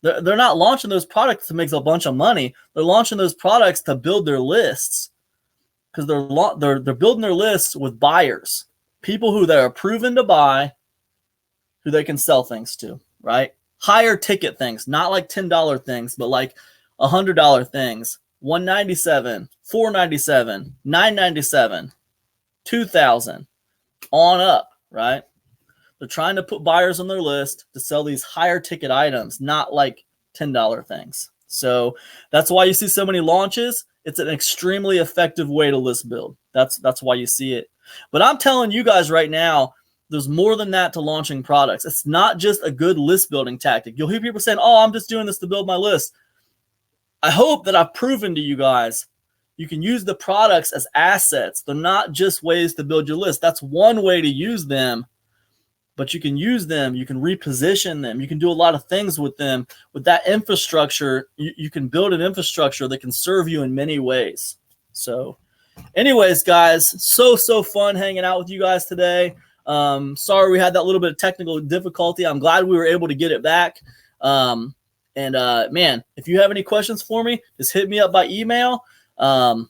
They're not launching those products to make a bunch of money. They're launching those products to build their lists, because they're building their lists with buyers, people who they are proven to buy, who they can sell things to, right? Higher ticket things, not like $10 things, but like $100 things, $197, $497, $997, $2,000, on up, right? They're trying to put buyers on their list to sell these higher ticket items, not like $10 things. So that's why you see so many launches. It's an extremely effective way to list build. That's why you see it. But I'm telling you guys right now, there's more than that to launching products. It's not just a good list building tactic. You'll hear people saying, oh, I'm just doing this to build my list. I hope that I've proven to you guys you can use the products as assets. They're not just ways to build your list. That's one way to use them. But you can use them, you can reposition them, you can do a lot of things with them. With that infrastructure, you can build an infrastructure that can serve you in many ways. So anyways, guys, so fun hanging out with you guys today. Sorry we had that little bit of technical difficulty. I'm glad we were able to get it back. Man, if you have any questions for me, just hit me up by email. I'll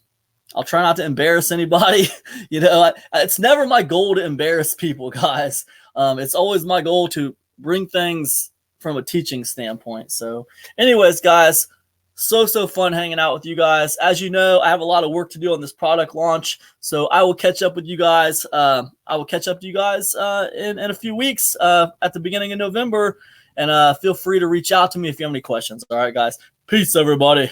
try not to embarrass anybody. It's never my goal to embarrass people, guys. It's always my goal to bring things from a teaching standpoint. So anyways, guys, so fun hanging out with you guys. As you know, I have a lot of work to do on this product launch. So I will catch up with you guys. In a few weeks at the beginning of November. And feel free to reach out to me if you have any questions. All right, guys. Peace, everybody.